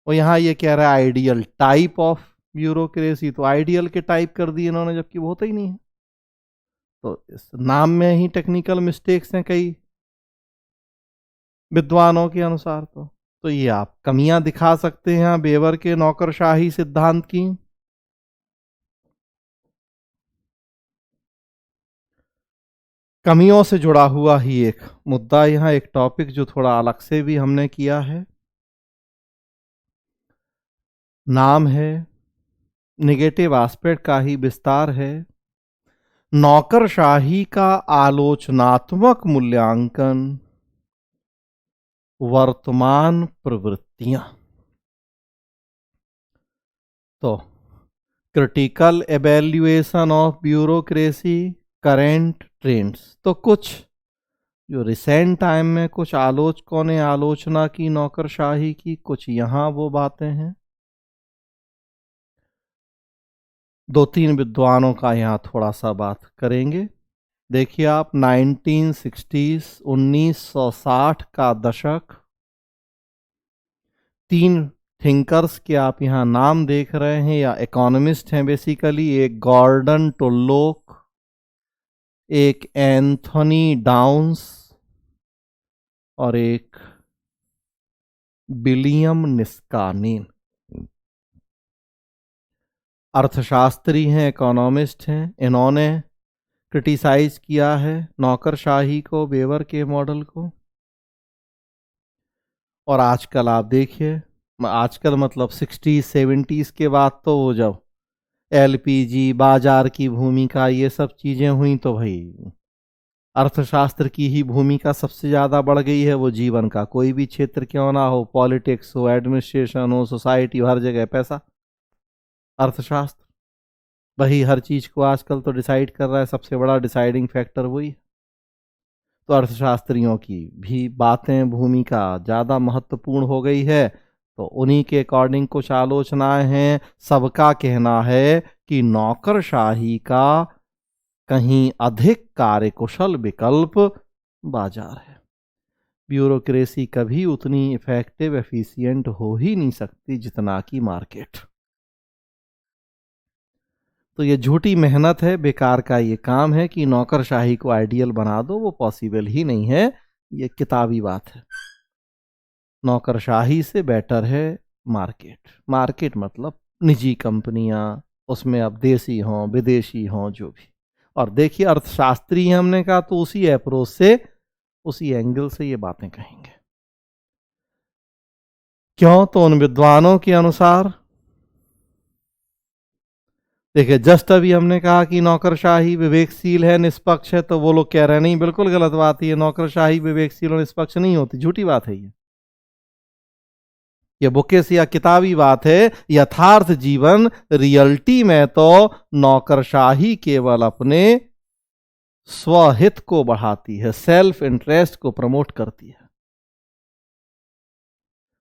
और यहां ये कह रहा है आइडियल टाइप ऑफ ब्यूरोक्रेसी, तो आइडियल के टाइप कर दिए इन्होंने, जबकि वो होता ही नहीं है। तो इस नाम में ही टेक्निकल मिस्टेक्स हैं कई विद्वानों के अनुसार। तो ये आप कमियां दिखा सकते हैं वेबर के नौकरशाही सिद्धांत की। कमियों से जुड़ा हुआ ही एक मुद्दा यहां, एक टॉपिक जो थोड़ा अलग से भी हमने किया है, नाम है, नेगेटिव एस्पेक्ट का ही विस्तार है, नौकरशाही का आलोचनात्मक मूल्यांकन, वर्तमान प्रवृत्तियां। तो critical evaluation of bureaucracy, current trends. तो कुछ जो रिसेंट टाइम में कुछ आलोचकों ने आलोचना की नौकरशाही की, कुछ यहां वो बातें हैं। दो तीन विद्वानों का यहां थोड़ा सा बात करेंगे। देखिए आप 1960s 1960 का दशक, तीन थिंकर्स के आप यहां नाम देख रहे हैं या इकोनॉमिस्ट हैं बेसिकली। एक गॉर्डन टुल्लोक, एक एंथोनी डाउन्स और एक विलियम निस्कार्निन। अर्थशास्त्री हैं, इकोनॉमिस्ट हैं। इन्होंने क्रिटिसाइज किया है नौकरशाही को, वेबर के मॉडल को। और आजकल आप देखिए, आजकल मतलब 60s 70s के बाद तो वो जब एलपीजी, बाजार की भूमिका, ये सब चीजें हुई, तो भाई अर्थशास्त्र की ही भूमिका सबसे ज्यादा बढ़ गई है। वो जीवन का कोई भी क्षेत्र क्यों ना हो, पॉलिटिक्स हो, एडमिनिस्ट्रेशन हो, सोसाइटी हो, हर जगह पैसा, अर्थशास्त्र वही हर चीज को आजकल तो डिसाइड कर रहा है। सबसे बड़ा डिसाइडिंग फैक्टर वही। तो अर्थशास्त्रियों की भी बातें, भूमिका ज़्यादा महत्वपूर्ण हो गई है। तो उन्हीं के अकॉर्डिंग कुछ आलोचनाएं हैं। सबका कहना है कि नौकरशाही का कहीं अधिक कार्यकुशल विकल्प बाजार है। ब्यूरोक्रेसी कभी उतनी इफेक्टिव, एफिशिएंट हो ही नहीं सकती जितना कि मार्केट। तो ये झूठी मेहनत है, बेकार का ये काम है कि नौकरशाही को आइडियल बना दो, वो पॉसिबल ही नहीं है। ये किताबी बात है। नौकरशाही से बेटर है मार्केट। मार्केट मतलब निजी कंपनियां, उसमें अब देसी हों विदेशी हों जो भी। और देखिए अर्थशास्त्री हमने कहा तो उसी अप्रोच से उसी एंगल से ये बातें कहेंगे। क्यों? तो उन विद्वानों के अनुसार देखिए, जस्ट अभी हमने कहा कि नौकरशाही विवेकशील है, निष्पक्ष है, तो वो लोग कह रहे हैं नहीं, बिल्कुल गलत बात है, नौकरशाही विवेकशील और निष्पक्ष नहीं होती, झूठी बात है ये बुकेस या किताबी बात है। यथार्थ जीवन रियलिटी में तो नौकरशाही केवल अपने स्वहित को बढ़ाती है, सेल्फ इंटरेस्ट को प्रमोट करती है,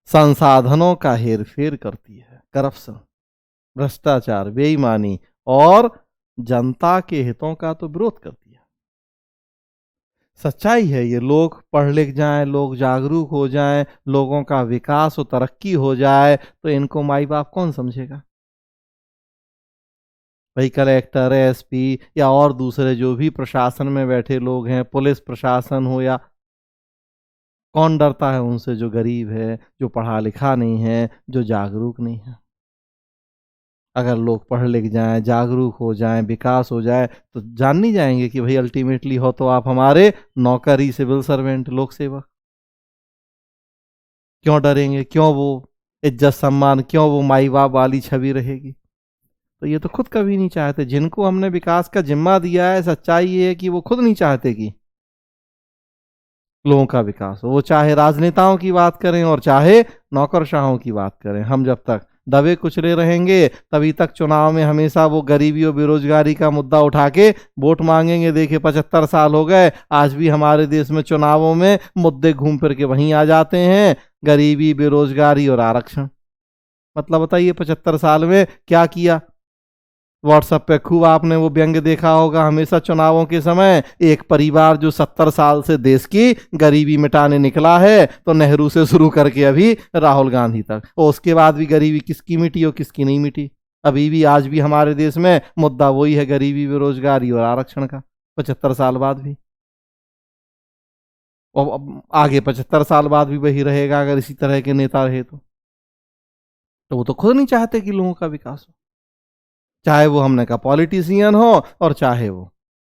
संसाधनों का हेरफेर करती है, करप्शन, भ्रष्टाचार, बेईमानी और जनता के हितों का तो विरोध करती है। सच्चाई है ये। लोग पढ़ लिख जाएं, लोग जागरूक हो जाएं, लोगों का विकास और तरक्की हो जाए तो इनको माई बाप कौन समझेगा? भाई कलेक्टर, एसपी या और दूसरे जो भी प्रशासन में बैठे लोग हैं, पुलिस प्रशासन हो या, कौन डरता है उनसे? जो गरीब है, जो पढ़ा लिखा नहीं है, जो जागरूक नहीं है। अगर लोग पढ़ लिख जाएं, जागरूक हो जाएं, विकास हो जाए तो जान नहीं जाएंगे कि भाई अल्टीमेटली हो तो आप हमारे नौकर ही, सिविल सर्वेंट, लोक सेवक। क्यों डरेंगे? क्यों वो इज्जत सम्मान, क्यों वो माई बाप वाली छवि रहेगी? तो ये तो खुद कभी नहीं चाहते। जिनको हमने विकास का जिम्मा दिया है, सच्चाई ये है कि वो खुद नहीं चाहते कि लोगों का विकास हो। वो चाहे राजनेताओं की बात करें और चाहे नौकरशाहों की बात करें, हम जब तक दबे कुचले रहेंगे तभी तक चुनाव में हमेशा वो गरीबी और बेरोजगारी का मुद्दा उठा के वोट मांगेंगे। देखिए 75 साल हो गए, आज भी हमारे देश में चुनावों में मुद्दे घूम फिर के वहीं आ जाते हैं, गरीबी, बेरोजगारी और आरक्षण। मतलब बताइए 75 साल में क्या किया? व्हाट्सएप पे खूब आपने वो व्यंग्य देखा होगा, हमेशा चुनावों के समय एक परिवार जो 70 साल से देश की गरीबी मिटाने निकला है, तो नेहरू से शुरू करके अभी राहुल गांधी तक, और उसके बाद भी गरीबी किसकी मिटी और किसकी नहीं मिटी। अभी भी आज भी हमारे देश में मुद्दा वही है, गरीबी, बेरोजगारी और आरक्षण का, 75 साल बाद भी। और आगे 75 साल बाद भी वही रहेगा अगर इसी तरह के नेता रहे तो वो तो खुद नहीं चाहते कि लोगों का विकास हो, चाहे वो हमने कहा पॉलिटिशियन हो और चाहे वो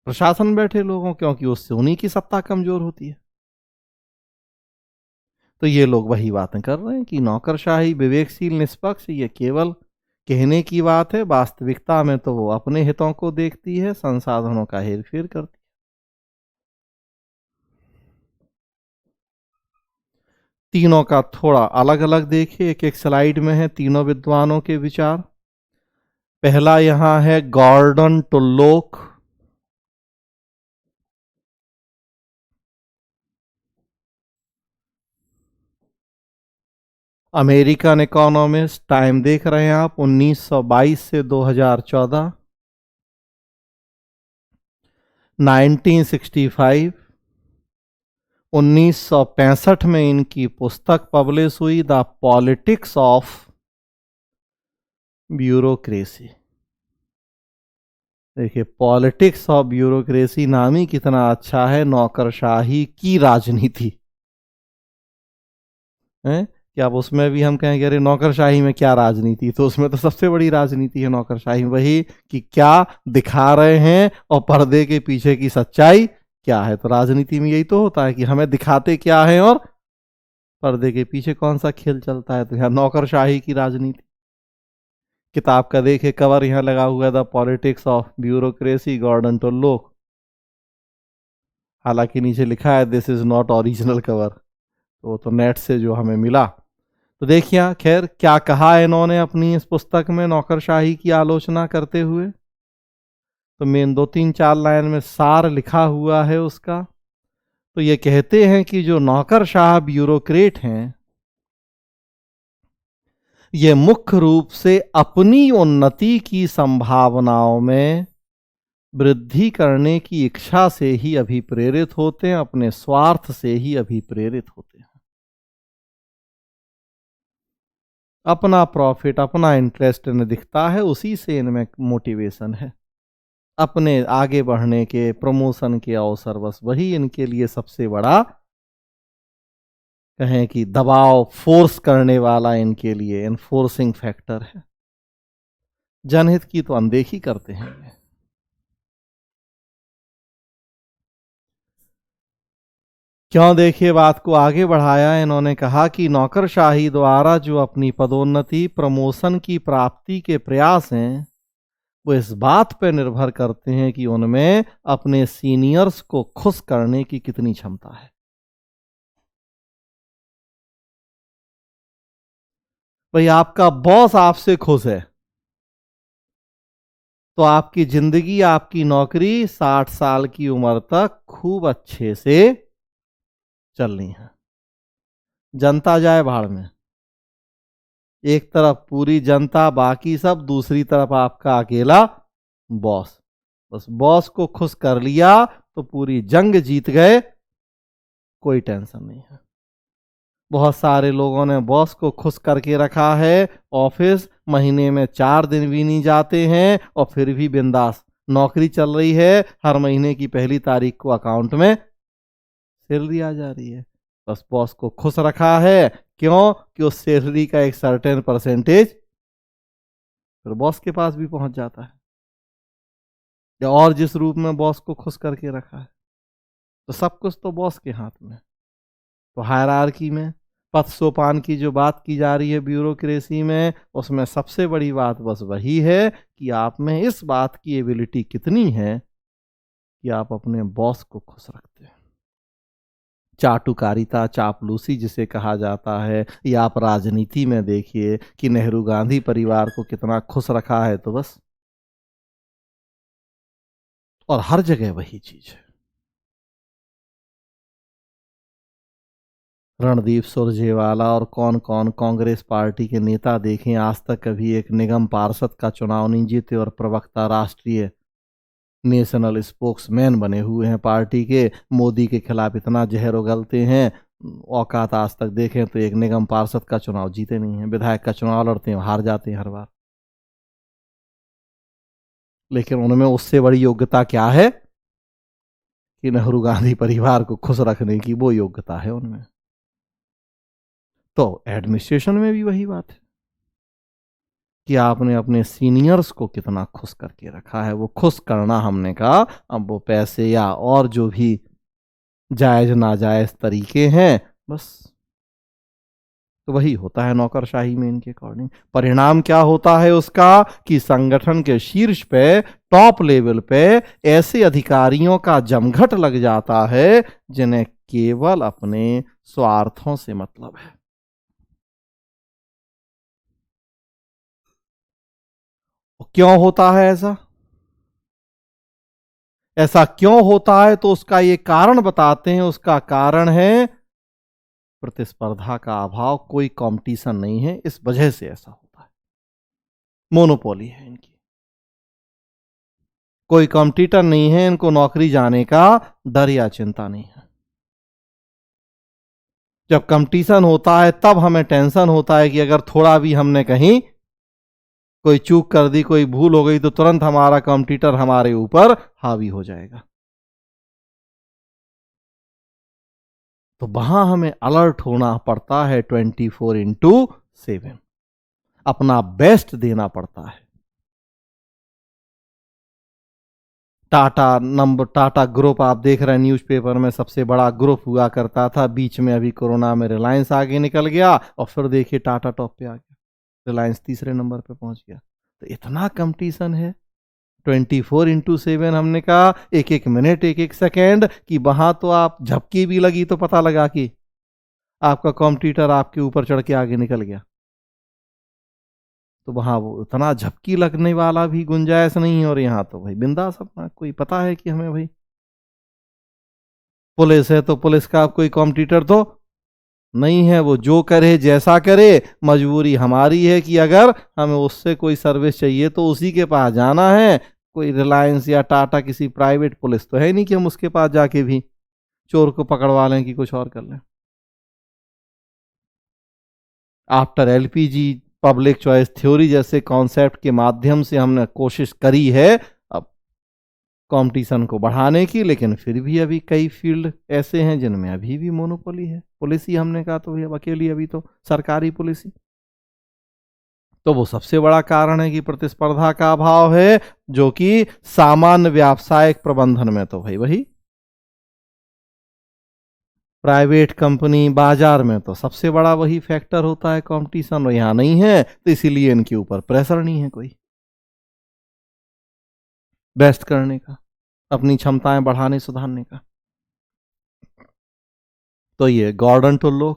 प्रशासन बैठे लोग हों, क्योंकि उससे उन्हीं की सत्ता कमजोर होती है। तो ये लोग वही बातें कर रहे हैं कि नौकरशाही विवेकशील निष्पक्ष, ये केवल कहने की बात है, वास्तविकता में तो वो अपने हितों को देखती है, संसाधनों का हेरफेर करती है। तीनों का थोड़ा अलग अलग देखिए, एक एक स्लाइड में है तीनों विद्वानों के विचार। पहला यहां है गॉर्डन टुल्लोक। अमेरिकन इकोनॉमिस्ट, टाइम देख रहे हैं आप 1922 से 2014। 1965 1965 में इनकी पुस्तक पब्लिश हुई, द पॉलिटिक्स ऑफ ब्यूरोक्रेसी। देखिए, पॉलिटिक्स ऑफ ब्यूरोक्रेसी नाम ही कितना अच्छा है, नौकरशाही की राजनीति है कि अब उसमें भी हम कहेंगे अरे नौकरशाही में क्या राजनीति, तो उसमें तो सबसे बड़ी राजनीति है नौकरशाही में वही कि क्या दिखा रहे हैं और पर्दे के पीछे की सच्चाई क्या है। तो राजनीति में यही तो होता है कि हमें दिखाते क्या है और पर्दे के पीछे कौन सा खेल चलता है। तो यहाँ नौकरशाही की राजनीति। किताब का देखे कवर यहाँ लगा हुआ है, the politics of bureaucracy, Gordon Tullock. हालांकि नीचे लिखा है this is not original cover, तो वो तो नेट से जो हमें मिला। तो देखिए खैर क्या कहा है इन्होंने अपनी इस पुस्तक में नौकरशाही की आलोचना करते हुए। तो मेन 2-3-4 लाइन में सार लिखा हुआ है उसका। तो ये कहते हैं कि जो नौकरशाह ब्यूरोक्रेट हैं, ये मुख्य रूप से अपनी उन्नति की संभावनाओं में वृद्धि करने की इच्छा से ही अभिप्रेरित होते हैं, अपने स्वार्थ से ही अभिप्रेरित होते हैं। अपना प्रॉफिट, अपना इंटरेस्ट इन्हें दिखता है, उसी से इनमें मोटिवेशन है, अपने आगे बढ़ने के, प्रमोशन के अवसर, बस वही इनके लिए सबसे बड़ा कहें कि दबाव, फोर्स करने वाला इनके लिए इन्फोर्सिंग फैक्टर है। जनहित की तो अनदेखी करते हैं। क्यों, देखिए बात को आगे बढ़ाया। इन्होंने कहा कि नौकरशाही द्वारा जो अपनी पदोन्नति प्रमोशन की प्राप्ति के प्रयास हैं वो इस बात पर निर्भर करते हैं कि उनमें अपने सीनियर्स को खुश करने की कितनी क्षमता है। भाई आपका बॉस आपसे खुश है तो आपकी जिंदगी, आपकी नौकरी 60 साल की उम्र तक खूब अच्छे से चलनी है। जनता जाए भाड़ में, एक तरफ पूरी जनता, बाकी सब, दूसरी तरफ आपका अकेला बॉस। बस बॉस को खुश कर लिया तो पूरी जंग जीत गए, कोई टेंशन नहीं है। बहुत सारे लोगों ने बॉस को खुश करके रखा है, ऑफिस महीने में 4 दिन भी नहीं जाते हैं और फिर भी बिंदास नौकरी चल रही है, हर महीने की पहली तारीख को अकाउंट में सैलरी आ जा रही है। बस बॉस को खुश रखा है, क्यों कि उस सैलरी का एक सर्टेन परसेंटेज फिर बॉस के पास भी पहुंच जाता है, या और जिस रूप में बॉस को खुश करके रखा है। तो सब कुछ तो बॉस के हाथ में। तो हायरार्की में पद सोपान की जो बात की जा रही है ब्यूरोक्रेसी में, उसमें सबसे बड़ी बात बस वही है कि आप में इस बात की एबिलिटी कितनी है कि आप अपने बॉस को खुश रखते हैं। चाटुकारिता, चापलूसी जिसे कहा जाता है, या आप राजनीति में देखिए कि नेहरू गांधी परिवार को कितना खुश रखा है, तो बस। और हर जगह वही चीज है। रणदीप सुरजेवाला और कौन कौन कांग्रेस पार्टी के नेता देखें, आज तक कभी एक निगम पार्षद का चुनाव नहीं जीते और प्रवक्ता, राष्ट्रीय नेशनल स्पोक्समैन बने हुए हैं पार्टी के। मोदी के खिलाफ इतना जहर उगलते हैं, औकात आज तक देखें तो एक निगम पार्षद का चुनाव जीते नहीं हैं। विधायक का चुनाव लड़ते हैं, हार जाते हैं हर बार। लेकिन उनमें उससे बड़ी योग्यता क्या है कि नेहरू गांधी परिवार को खुश रखने की वो योग्यता है उनमें। तो एडमिनिस्ट्रेशन में भी वही बात है कि आपने अपने सीनियर्स को कितना खुश करके रखा है। वो खुश करना हमने कहा, अब वो पैसे या और जो भी जायज नाजायज तरीके हैं, बस तो वही होता है नौकरशाही में इनके अकॉर्डिंग। परिणाम क्या होता है उसका कि संगठन के शीर्ष पे, टॉप लेवल पे ऐसे अधिकारियों का जमघट लग जाता है जिन्हें केवल अपने स्वार्थों से मतलब है। क्यों होता है ऐसा? ऐसा क्यों होता है तो उसका ये कारण बताते हैं। उसका कारण है प्रतिस्पर्धा का अभाव, कोई कंपटीशन नहीं है, इस वजह से ऐसा होता है। मोनोपोली है इनकी, कोई कंपटीटर नहीं है, इनको नौकरी जाने का डर या चिंता नहीं है। जब कंपटीशन होता है तब हमें टेंशन होता है कि अगर थोड़ा भी हमने कहीं कोई चूक कर दी, कोई भूल हो गई, तो तुरंत हमारा कंपटीटर हमारे ऊपर हावी हो जाएगा। तो वहां हमें अलर्ट होना पड़ता है 24/7, अपना बेस्ट देना पड़ता है। टाटा ग्रुप आप देख रहे हैं न्यूज़पेपर में, सबसे बड़ा ग्रुप हुआ करता था। बीच में अभी कोरोना में रिलायंस आगे निकल गया और फिर देखिए टाटा टॉप पे आ गया, रिलायंस तीसरे नंबर पे पहुंच गया। तो इतना कंपटीशन है 24/7। हमने कहा एक एक मिनट, एक एक सेकेंड, कि वहां तो आप झपकी भी लगी तो पता लगा कि आपका कॉम्पिटिटर आपके ऊपर चढ़ के आगे निकल गया। तो वहां वो इतना झपकी लगने वाला भी गुंजाइश नहीं है। और यहाँ तो भाई बिंदास, अपना कोई पता है कि हमें भाई पुलिस है तो पुलिस का कोई कॉम्पिटिटर तो नहीं है, वो जो करे जैसा करे, मजबूरी हमारी है कि अगर हमें उससे कोई सर्विस चाहिए तो उसी के पास जाना है। कोई रिलायंस या टाटा किसी प्राइवेट पुलिस तो है नहीं कि हम उसके पास जाके भी चोर को पकड़वा लें कि कुछ और कर लें। After LPG public choice theory जैसे कॉन्सेप्ट के माध्यम से हमने कोशिश करी है अब कंपटीशन को बढ़ाने की, लेकिन फिर भी अभी कई फील्ड ऐसे हैं जिनमें अभी भी मोनोपोली है। पुलिस ही हमने कहा तो भाई अब अकेली, अभी तो सरकारी पुलिस ही। तो वो सबसे बड़ा कारण है कि प्रतिस्पर्धा का अभाव है, जो कि सामान्य व्यावसायिक प्रबंधन में तो भाई वही प्राइवेट कंपनी बाजार में तो सबसे बड़ा वही फैक्टर होता है कंपटीशन, और यहां नहीं है तो इसीलिए इनके ऊपर प्रेशर नहीं है कोई बेस्ट करने का, अपनी क्षमताएं बढ़ाने सुधारने का। तो ये Gordon Tullock,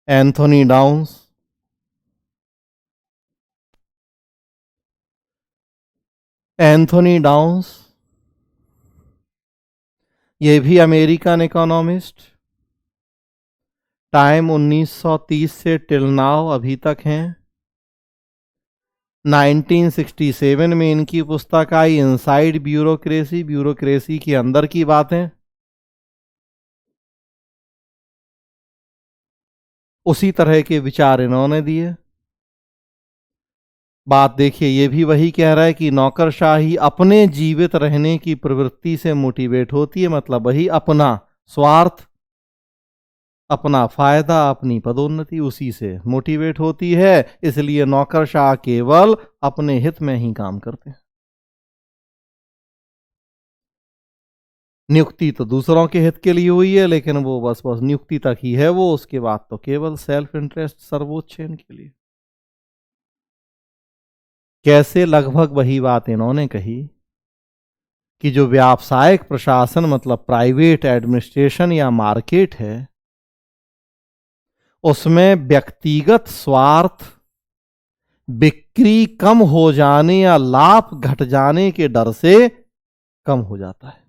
Anthony Downs, Anthony Downs ये भी अमेरिकन इकोनॉमिस्ट, टाइम 1930 से टिल नाउ अभी तक हैं। 1967 में इनकी पुस्तक आई इनसाइड ब्यूरोक्रेसी, ब्यूरोक्रेसी के अंदर की बातें। उसी तरह के विचार इन्होंने दिए। बात देखिए, ये भी वही कह रहा है कि नौकरशाही अपने जीवित रहने की प्रवृत्ति से मोटिवेट होती है, मतलब वही अपना स्वार्थ, अपना फायदा, अपनी पदोन्नति, उसी से मोटिवेट होती है। इसलिए नौकरशाह केवल अपने हित में ही काम करते हैं। नियुक्ति तो दूसरों के हित के लिए हुई है, लेकिन वो बस नियुक्ति तक ही है वो, उसके बाद तो केवल सेल्फ इंटरेस्ट सर्वोच्च है इनके लिए। कैसे? लगभग वही बात इन्होंने कही कि जो व्यावसायिक प्रशासन मतलब प्राइवेट एडमिनिस्ट्रेशन या मार्केट है, उसमें व्यक्तिगत स्वार्थ बिक्री कम हो जाने या लाभ घट जाने के डर से कम हो जाता है।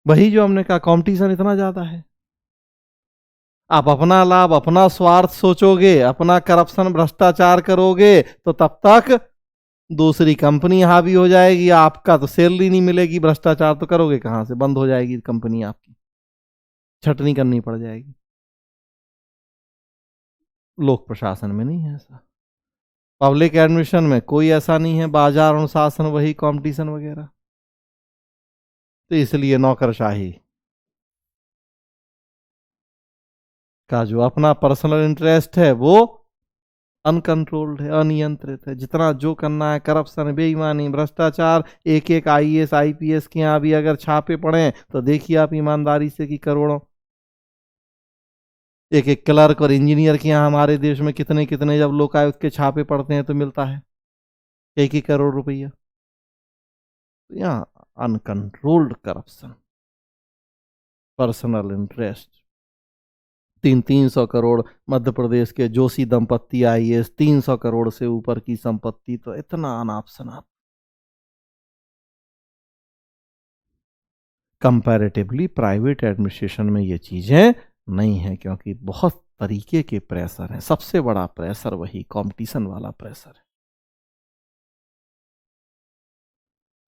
वही जो हमने कहा, कंपटीशन इतना ज्यादा है, आप अपना लाभ अपना स्वार्थ सोचोगे, अपना करप्शन भ्रष्टाचार करोगे, तो तब तक दूसरी कंपनी हावी हो जाएगी, आपका तो सैलरी नहीं मिलेगी, भ्रष्टाचार तो करोगे कहां से, बंद हो जाएगी कंपनी आपकी, छटनी करनी पड़ जाएगी। लोक प्रशासन में नहीं है ऐसा, पब्लिक एडमिनिस्ट्रेशन में कोई ऐसा नहीं है, बाजार अनुशासन वही कंपटीशन वगैरह। तो इसलिए नौकरशाही का जो अपना पर्सनल इंटरेस्ट है वो अनकंट्रोल्ड है, अनियंत्रित है। जितना जो करना है, करप्शन, बेईमानी, भ्रष्टाचार, एक एक आईएएस आईपीएस के यहाँ भी अगर छापे पड़े तो देखिए आप ईमानदारी से कि करोड़ों, एक एक क्लर्क और इंजीनियर के यहाँ हमारे देश में कितने कितने जब लोकायुक्त के छापे पड़ते हैं तो मिलता है 1 1 करोड़ रुपया। तो यहाँ uncontrolled corruption, personal interest. 300 crore Madhya Pradesh के जोशी दंपत्ति आईएएस, 300 करोड़ से ऊपर की संपत्ति, तो इतना अनाप शनाप। कंपैरेटिवली प्राइवेट एडमिनिस्ट्रेशन में ये चीजें नहीं है, क्योंकि बहुत तरीके के प्रेशर है। सबसे बड़ा प्रेशर वही कंपटीशन वाला प्रेशर है।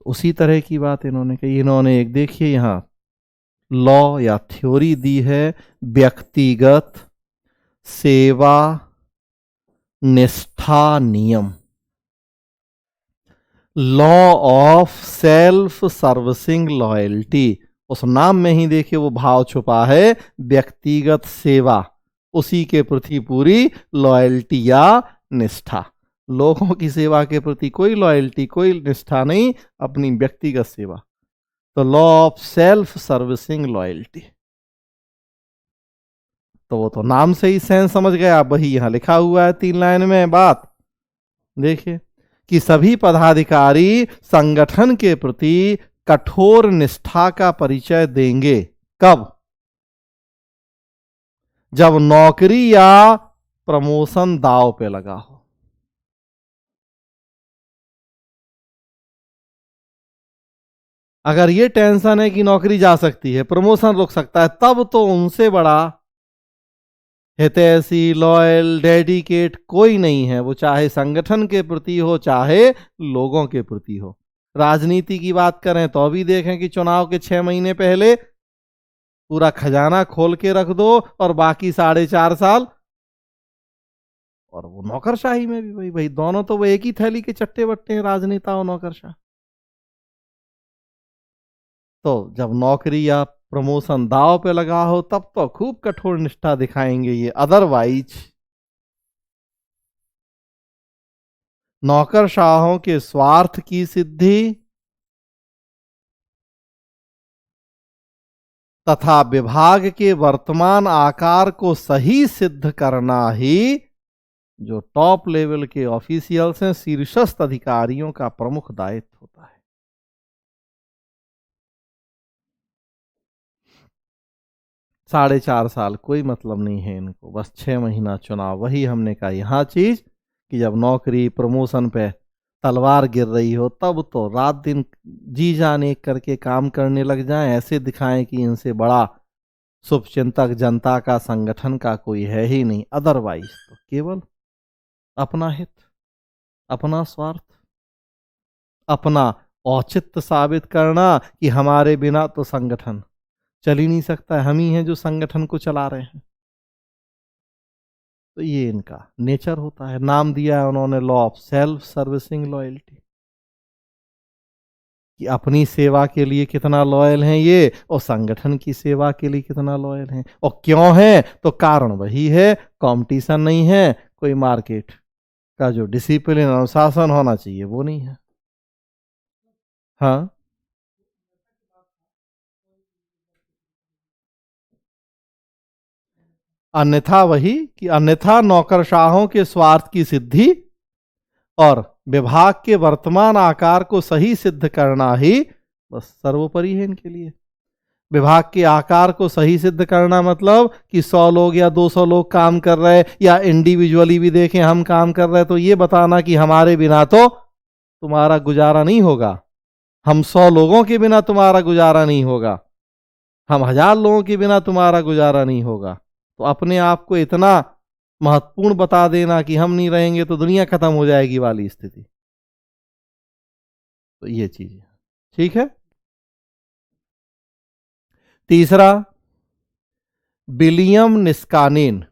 उसी तरह की बात इन्होंने कही। इन्होंने एक देखिए यहां लॉ या थ्योरी दी है, व्यक्तिगत सेवा निष्ठा नियम, law of self servicing loyalty. उस नाम में ही देखिए वो भाव छुपा है, व्यक्तिगत सेवा, उसी के प्रति पूरी लॉयल्टी या निष्ठा। लोगों की सेवा के प्रति कोई लॉयल्टी कोई निष्ठा नहीं, अपनी व्यक्तिगत सेवा। तो law of self servicing loyalty, तो वो तो नाम से ही सेंस समझ गए आप। वही यहां लिखा हुआ है 3 लाइन में बात देखिए कि सभी पदाधिकारी संगठन के प्रति कठोर निष्ठा का परिचय देंगे। कब? जब नौकरी या प्रमोशन दांव पे लगा हो। अगर ये टेंशन है कि नौकरी जा सकती है, प्रमोशन रुक सकता है, तब तो उनसे बड़ा हितैषी, लॉयल, डेडिकेट कोई नहीं है। वो चाहे संगठन के प्रति हो, चाहे लोगों के प्रति हो। राजनीति की बात करें तो अभी देखें कि चुनाव के 6 महीने पहले पूरा खजाना खोल के रख दो और बाकी 4.5 साल, और वो नौकरशाही में भी भाई दोनों तो वो एक ही थैली के चट्टे बट्टे हैं, राजनेता और नौकरशाह। तो जब नौकरी या प्रमोशन दांव पे लगा हो तब तो खूब कठोर निष्ठा दिखाएंगे ये, अदरवाइज नौकरशाहों के स्वार्थ की सिद्धि तथा विभाग के वर्तमान आकार को सही सिद्ध करना ही जो टॉप लेवल के ऑफिशियल्स हैं, शीर्षस्थ अधिकारियों का प्रमुख दायित्व होता है। 4.5 साल कोई मतलब नहीं है इनको, बस 6 महीना चुनाव। वही हमने कहा यहाँ चीज कि जब नौकरी प्रमोशन पे तलवार गिर रही हो तब तो रात दिन जी जान एक करके काम करने लग जाएं, ऐसे दिखाएं कि इनसे बड़ा शुभचिंतक जनता का, संगठन का कोई है ही नहीं। अदरवाइज तो केवल अपना हित, अपना स्वार्थ, अपना औचित्य साबित करना कि हमारे बिना तो संगठन चल ही नहीं सकता, हम ही हैं जो संगठन को चला रहे हैं। तो ये इनका नेचर होता है। नाम दिया है उन्होंने law of self servicing loyalty, कि अपनी सेवा के लिए कितना लॉयल हैं ये और संगठन की सेवा के लिए कितना लॉयल हैं। और क्यों है तो कारण वही है, कंपटीशन नहीं है, कोई मार्केट का जो डिसिप्लिन अनुशासन होना चाहिए वो नहीं है। हाँ, अन्यथा वही कि अन्यथा नौकरशाहों के स्वार्थ की सिद्धि और विभाग के वर्तमान आकार को सही सिद्ध करना ही बस सर्वोपरि है इनके लिए। विभाग के आकार को सही सिद्ध करना मतलब कि 100 लोग या 200 लोग काम कर रहे हैं, या इंडिविजुअली भी देखें हम काम कर रहे हैं, तो ये बताना कि हमारे बिना तो तुम्हारा गुजारा नहीं होगा, हम 100 लोगों के बिना तुम्हारा गुजारा नहीं होगा, हम 1000 लोगों के बिना तुम्हारा गुजारा नहीं होगा। तो अपने आप को इतना महत्वपूर्ण बता देना कि हम नहीं रहेंगे तो दुनिया खत्म हो जाएगी वाली स्थिति। तो ये चीज है, ठीक है। तीसरा, विलियम निस्कानीन।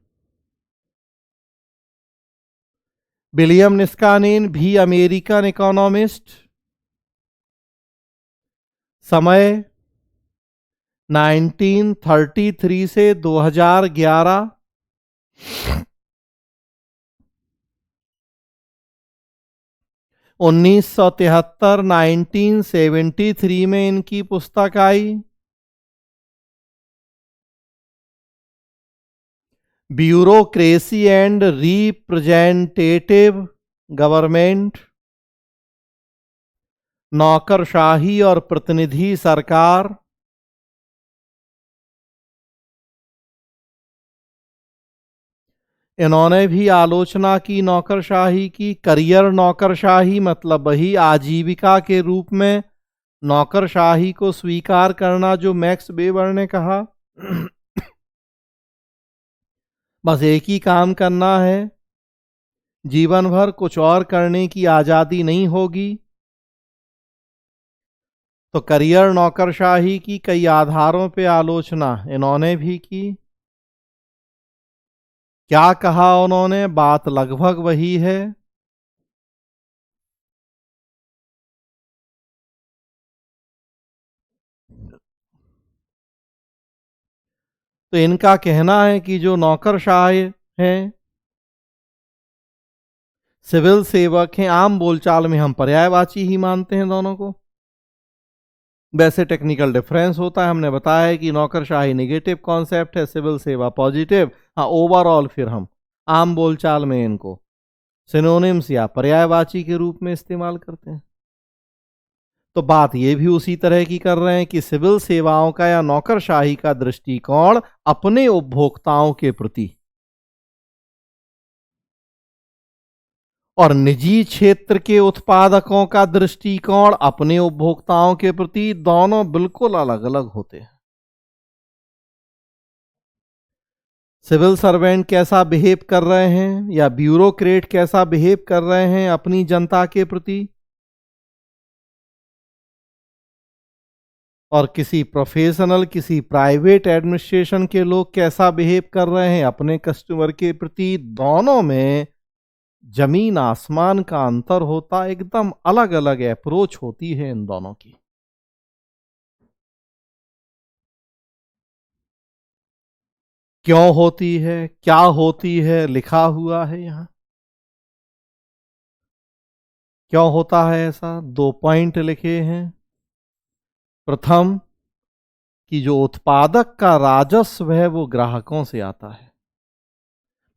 विलियम निस्कानीन भी अमेरिकन इकोनॉमिस्ट, समय 1933 से 2011, 1973 1973 में इनकी पुस्तक आई, ब्यूरोक्रेसी एंड रिप्रेजेंटेटिव गवर्नमेंट, नौकरशाही और प्रतिनिधि सरकार। इन्होंने भी आलोचना की नौकरशाही की। करियर नौकरशाही मतलब वही आजीविका के रूप में नौकरशाही को स्वीकार करना जो मैक्स वेबर ने कहा। बस एक ही काम करना है, जीवन भर कुछ और करने की आजादी नहीं होगी। तो करियर नौकरशाही की कई आधारों पे आलोचना इन्होंने भी की। क्या कहा उन्होंने, बात लगभग वही है। तो इनका कहना है कि जो नौकरशाह हैं, सिविल सेवक हैं, आम बोलचाल में हम पर्यायवाची ही मानते हैं दोनों को। वैसे टेक्निकल डिफरेंस होता है, हमने बताया है कि नौकरशाही नेगेटिव कॉन्सेप्ट है, सिविल सेवा पॉजिटिव। हाँ, ओवरऑल फिर हम आम बोलचाल में इनको सिनोनिम्स या पर्यायवाची के रूप में इस्तेमाल करते हैं। तो बात ये भी उसी तरह की कर रहे हैं कि सिविल सेवाओं का या नौकरशाही का दृष्टिकोण अपने उपभोक्ताओं के प्रति और निजी क्षेत्र के उत्पादकों का दृष्टिकोण अपने उपभोक्ताओं के प्रति, दोनों बिल्कुल अलग अलग होते हैं। सिविल सर्वेंट कैसा बिहेव कर रहे हैं या ब्यूरोक्रेट कैसा बिहेव कर रहे हैं अपनी जनता के प्रति, और किसी प्रोफेशनल, किसी प्राइवेट एडमिनिस्ट्रेशन के लोग कैसा बिहेव कर रहे हैं अपने कस्टमर के प्रति, दोनों में जमीन आसमान का अंतर होता, एकदम अलग अलग अप्रोच होती है इन दोनों की। क्यों होती है, क्या होती है, लिखा हुआ है यहां। क्यों होता है ऐसा, 2 पॉइंट लिखे हैं। प्रथम, कि जो उत्पादक का राजस्व है वो ग्राहकों से आता है।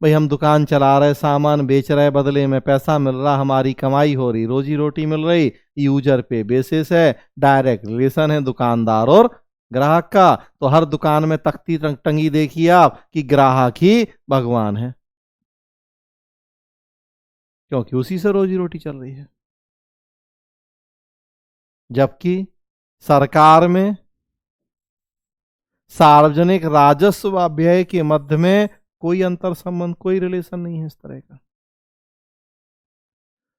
भाई हम दुकान चला रहे, सामान बेच रहे, बदले में पैसा मिल रहा, हमारी कमाई हो रही, रोजी रोटी मिल रही, यूजर पे बेसिस है, डायरेक्ट रिलेशन है दुकानदार और ग्राहक का। तो हर दुकान में तख्ती टंगी देखिए आप कि ग्राहक ही भगवान है, क्योंकि उसी से रोजी रोटी चल रही है। जबकि सरकार में सार्वजनिक राजस्व व व्यय के मध्य में कोई अंतर संबंध, कोई रिलेशन नहीं है इस तरह का।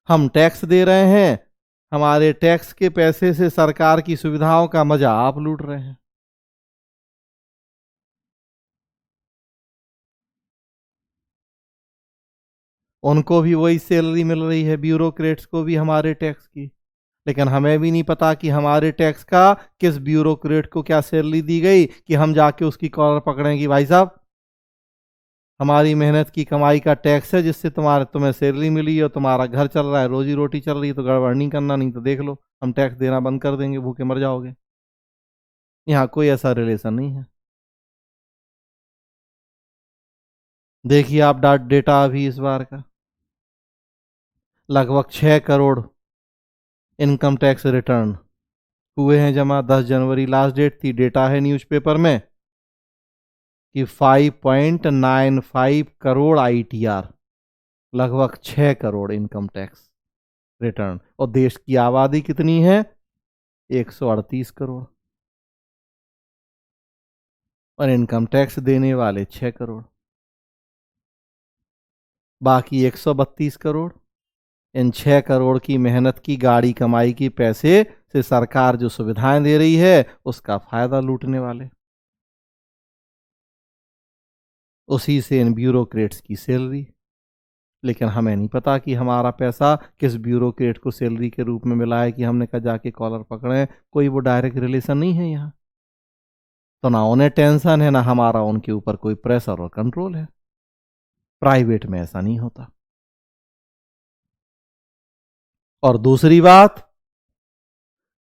हम टैक्स दे रहे हैं, हमारे टैक्स के पैसे से सरकार की सुविधाओं का मजा आप लूट रहे हैं। उनको भी वही सैलरी मिल रही है, ब्यूरोक्रेट्स को भी हमारे टैक्स की। लेकिन हमें भी नहीं पता कि हमारे टैक्स का किस ब्यूरोक्रेट को क्या सैलरी दी गई कि हम जाके उसकी कॉलर पकड़ेंगे, भाई साहब हमारी मेहनत की कमाई का टैक्स है जिससे तुम्हें सैलरी मिली और तुम्हारा घर चल रहा है, रोजी रोटी चल रही है, तो गड़बड़ नहीं करना, नहीं तो देख लो हम टैक्स देना बंद कर देंगे, भूखे मर जाओगे। यहाँ कोई ऐसा रिलेशन नहीं है। देखिए आप डेटा अभी इस बार का लगभग 6 करोड़ इनकम टैक्स रिटर्न हुए हैं जमा। 10 जनवरी लास्ट डेट थी, डेटा है न्यूज़पेपर में कि 5.95 करोड़ आईटीआर, लगभग 6 करोड़ इनकम टैक्स रिटर्न। और देश की आबादी कितनी है, 138 करोड़, और इनकम टैक्स देने वाले 6 करोड़, बाकी 132 करोड़। इन 6 करोड़ की मेहनत की गाड़ी कमाई की पैसे से सरकार जो सुविधाएं दे रही है उसका फायदा लूटने वाले, उसी से इन ब्यूरोक्रेट्स की सैलरी। लेकिन हमें नहीं पता कि हमारा पैसा किस ब्यूरोक्रेट को सैलरी के रूप में मिला है कि हमने कहा जाके कॉलर पकड़े। कोई वो डायरेक्ट रिलेशन नहीं है यहाँ। तो ना उन्हें टेंशन है, ना हमारा उनके ऊपर कोई प्रेशर और कंट्रोल है। प्राइवेट में ऐसा नहीं होता। और दूसरी बात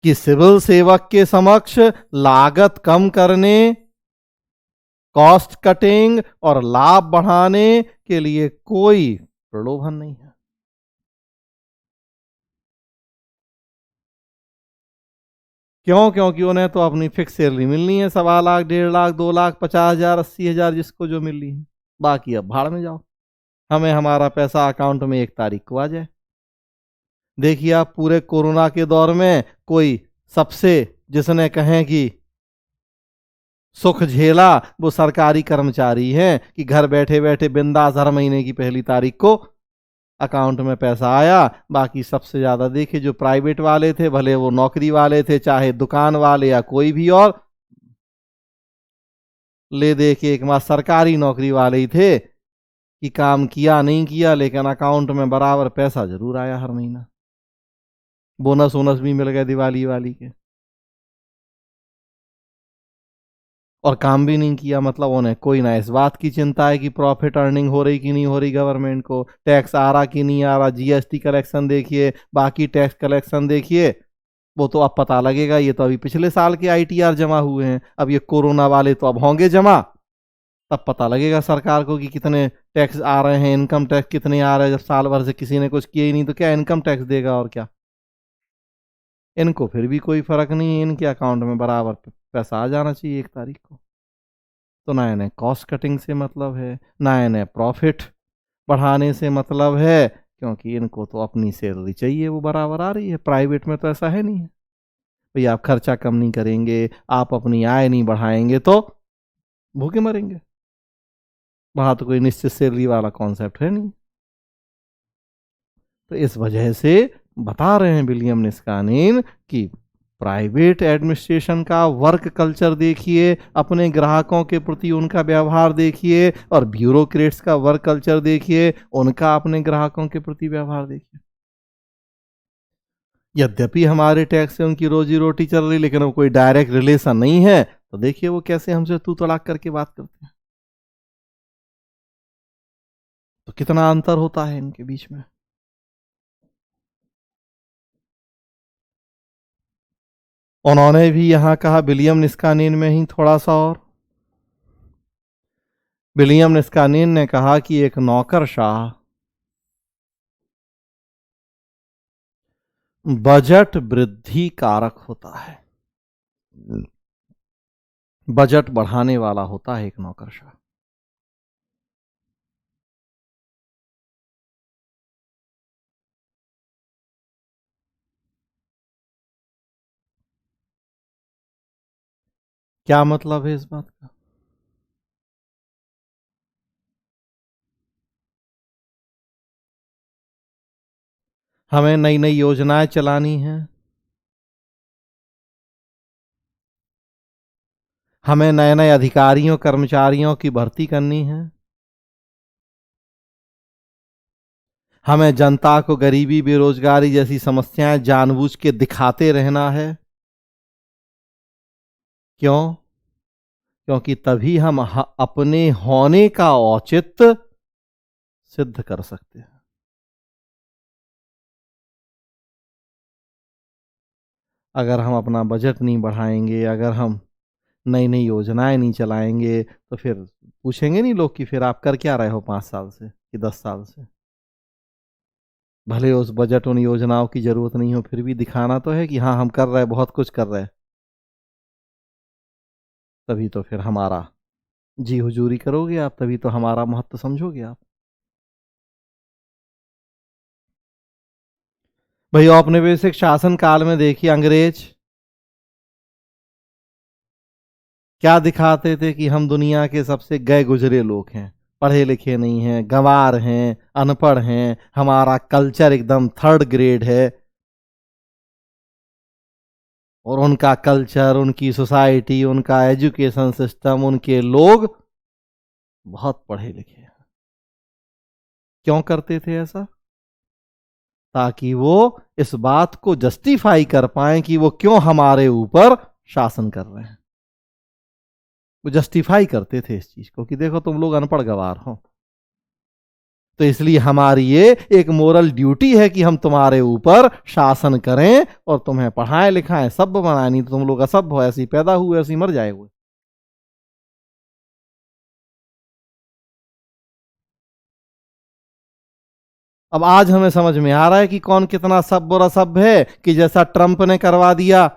कि सिविल सेवक के समक्ष लागत कम करने, कॉस्ट कटिंग और लाभ बढ़ाने के लिए कोई प्रलोभन नहीं है। क्यों? क्योंकि उन्हें तो अपनी फिक्स सैलरी मिलनी है, 1.25 लाख, 1.5 लाख, 2 लाख, 50,000, 80,000, जिसको जो मिल रही है। बाकी अब भाड़ में जाओ, हमें हमारा पैसा अकाउंट में 1 तारीख को आ जाए। देखिए आप पूरे कोरोना के दौर में कोई सबसे जिसने कहें कि सुख झेला वो सरकारी कर्मचारी हैं कि घर बैठे बैठे बिंदास हर महीने की 1 तारीख को अकाउंट में पैसा आया। बाकी सबसे ज्यादा देखिए जो प्राइवेट वाले थे, भले वो नौकरी वाले थे, चाहे दुकान वाले या कोई भी और, ले दे के एक मास सरकारी नौकरी वाले ही थे कि काम किया नहीं किया लेकिन अकाउंट में बराबर पैसा जरूर आया हर महीना। बोनस वोनस भी मिल गए दिवाली वाली के, और काम भी नहीं किया। मतलब उन्हें कोई ना इस बात की चिंता है कि प्रॉफिट अर्निंग हो रही कि नहीं हो रही, गवर्नमेंट को टैक्स आ रहा कि नहीं आ रहा। जीएसटी कलेक्शन देखिए, बाकी टैक्स कलेक्शन देखिए, वो तो अब पता लगेगा। ये तो अभी पिछले साल के आईटीआर जमा हुए हैं, अब ये कोरोना वाले तो अब होंगे जमा, तब पता लगेगा सरकार को कि कितने टैक्स आ रहे हैं, इनकम टैक्स कितने आ रहे हैं। जब साल भर से किसी ने कुछ किया ही नहीं तो क्या इनकम टैक्स देगा, और क्या। इनको फिर भी कोई फर्क नहीं है, इनके अकाउंट में बराबर पैसा आ जाना चाहिए 1 तारीख को। तो ना इन्हें कॉस्ट कटिंग से मतलब है, ना इन्हें प्रॉफिट बढ़ाने से मतलब है, क्योंकि इनको तो अपनी सैलरी चाहिए, वो बराबर आ रही है। प्राइवेट में तो ऐसा है नहीं है। भैया आप खर्चा कम नहीं करेंगे, आप अपनी आय नहीं बढ़ाएंगे तो भूखे मरेंगे। वहां तो कोई निश्चित सैलरी वाला कॉन्सेप्ट है नहीं। तो इस वजह से बता रहे हैं विलियम निस्कानीन कि प्राइवेट एडमिनिस्ट्रेशन का वर्क कल्चर देखिए, अपने ग्राहकों के प्रति उनका व्यवहार देखिए, और ब्यूरोक्रेट्स का वर्क कल्चर देखिए, उनका अपने ग्राहकों के प्रति व्यवहार देखिए। यद्यपि हमारे टैक्स से उनकी रोजी रोटी चल रही, लेकिन वो कोई डायरेक्ट रिलेशन नहीं है। तो देखिए वो कैसे हमसे तू तड़ाक करके बात करते हैं। तो कितना अंतर होता है इनके बीच में। उन्होंने भी यहां कहा विलियम निस्कानीन में ही थोड़ा सा और, विलियम निस्कानीन ने कहा कि एक नौकरशाह बजट वृद्धि कारक होता है, बजट बढ़ाने वाला होता है एक नौकरशाह। क्या मतलब है इस बात का? हमें नई नई योजनाएं चलानी हैं, हमें नए नए अधिकारियों कर्मचारियों की भर्ती करनी है, हमें जनता को गरीबी बेरोजगारी जैसी समस्याएं जानबूझ के दिखाते रहना है। क्यों? क्योंकि तभी हम अपने होने का औचित्य सिद्ध कर सकते हैं। अगर हम अपना बजट नहीं बढ़ाएंगे, अगर हम नई नई योजनाएं नहीं चलाएंगे, तो फिर पूछेंगे नहीं लोग कि फिर आप कर क्या रहे हो 5 साल से कि 10 साल से। भले उस बजट उन योजनाओं की जरूरत नहीं हो, फिर भी दिखाना तो है कि हाँ हम कर रहे हैं, बहुत कुछ कर रहे हैं। तभी तो फिर हमारा जी हुजूरी करोगे आप, तभी तो हमारा महत्व समझोगे आप। भाई औपनिवेशिक शासन काल में देखिए अंग्रेज क्या दिखाते थे कि हम दुनिया के सबसे गए गुजरे लोग हैं, पढ़े लिखे नहीं हैं, गंवार हैं, अनपढ़ हैं, हमारा कल्चर एकदम थर्ड ग्रेड है। और उनका कल्चर, उनकी सोसाइटी, उनका एजुकेशन सिस्टम, उनके लोग बहुत पढ़े लिखे हैं। क्यों करते थे ऐसा? ताकि वो इस बात को जस्टिफाई कर पाए कि वो क्यों हमारे ऊपर शासन कर रहे हैं। वो जस्टिफाई करते थे इस चीज को कि देखो तुम लोग अनपढ़ गवार हो, तो इसलिए हमारी ये एक मोरल ड्यूटी है कि हम तुम्हारे ऊपर शासन करें और तुम्हें पढ़ाएं लिखाएं, सभ्य बनाएं, नहीं तो तुम लोग असभ्य हो, ऐसे ही पैदा हुए ऐसे ही मर जाएंगे। अब आज हमें समझ में आ रहा है कि कौन कितना सभ्य और असभ्य है, कि जैसा ट्रंप ने करवा दिया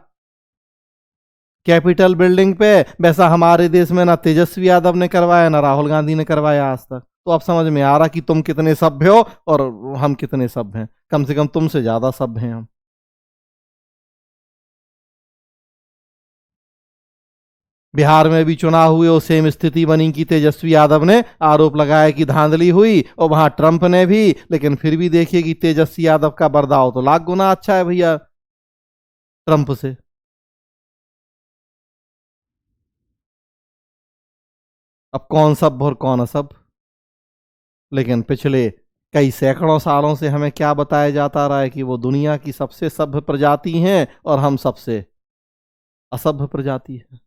कैपिटल बिल्डिंग पे, वैसा हमारे देश में ना तेजस्वी यादव ने करवाया ना राहुल गांधी ने करवाया आज तक। तो अब समझ में आ रहा कि तुम कितने सभ्य हो और हम कितने सभ्य हैं। कम से कम तुमसे ज्यादा सभ्य हैं हम। बिहार में भी चुनाव हुए और सेम स्थिति बनी कि तेजस्वी यादव ने आरोप लगाया कि धांधली हुई, और वहां ट्रंप ने भी, लेकिन फिर भी देखिए कि तेजस्वी यादव का बर्ताव तो लाख गुना अच्छा है भैया ट्रंप से। अब कौन सभ्य और कौन असभ्य? लेकिन पिछले कई सैकड़ों सालों से हमें क्या बताया जाता रहा है कि वो दुनिया की सबसे सभ्य प्रजाति हैं और हम सबसे असभ्य प्रजाति है।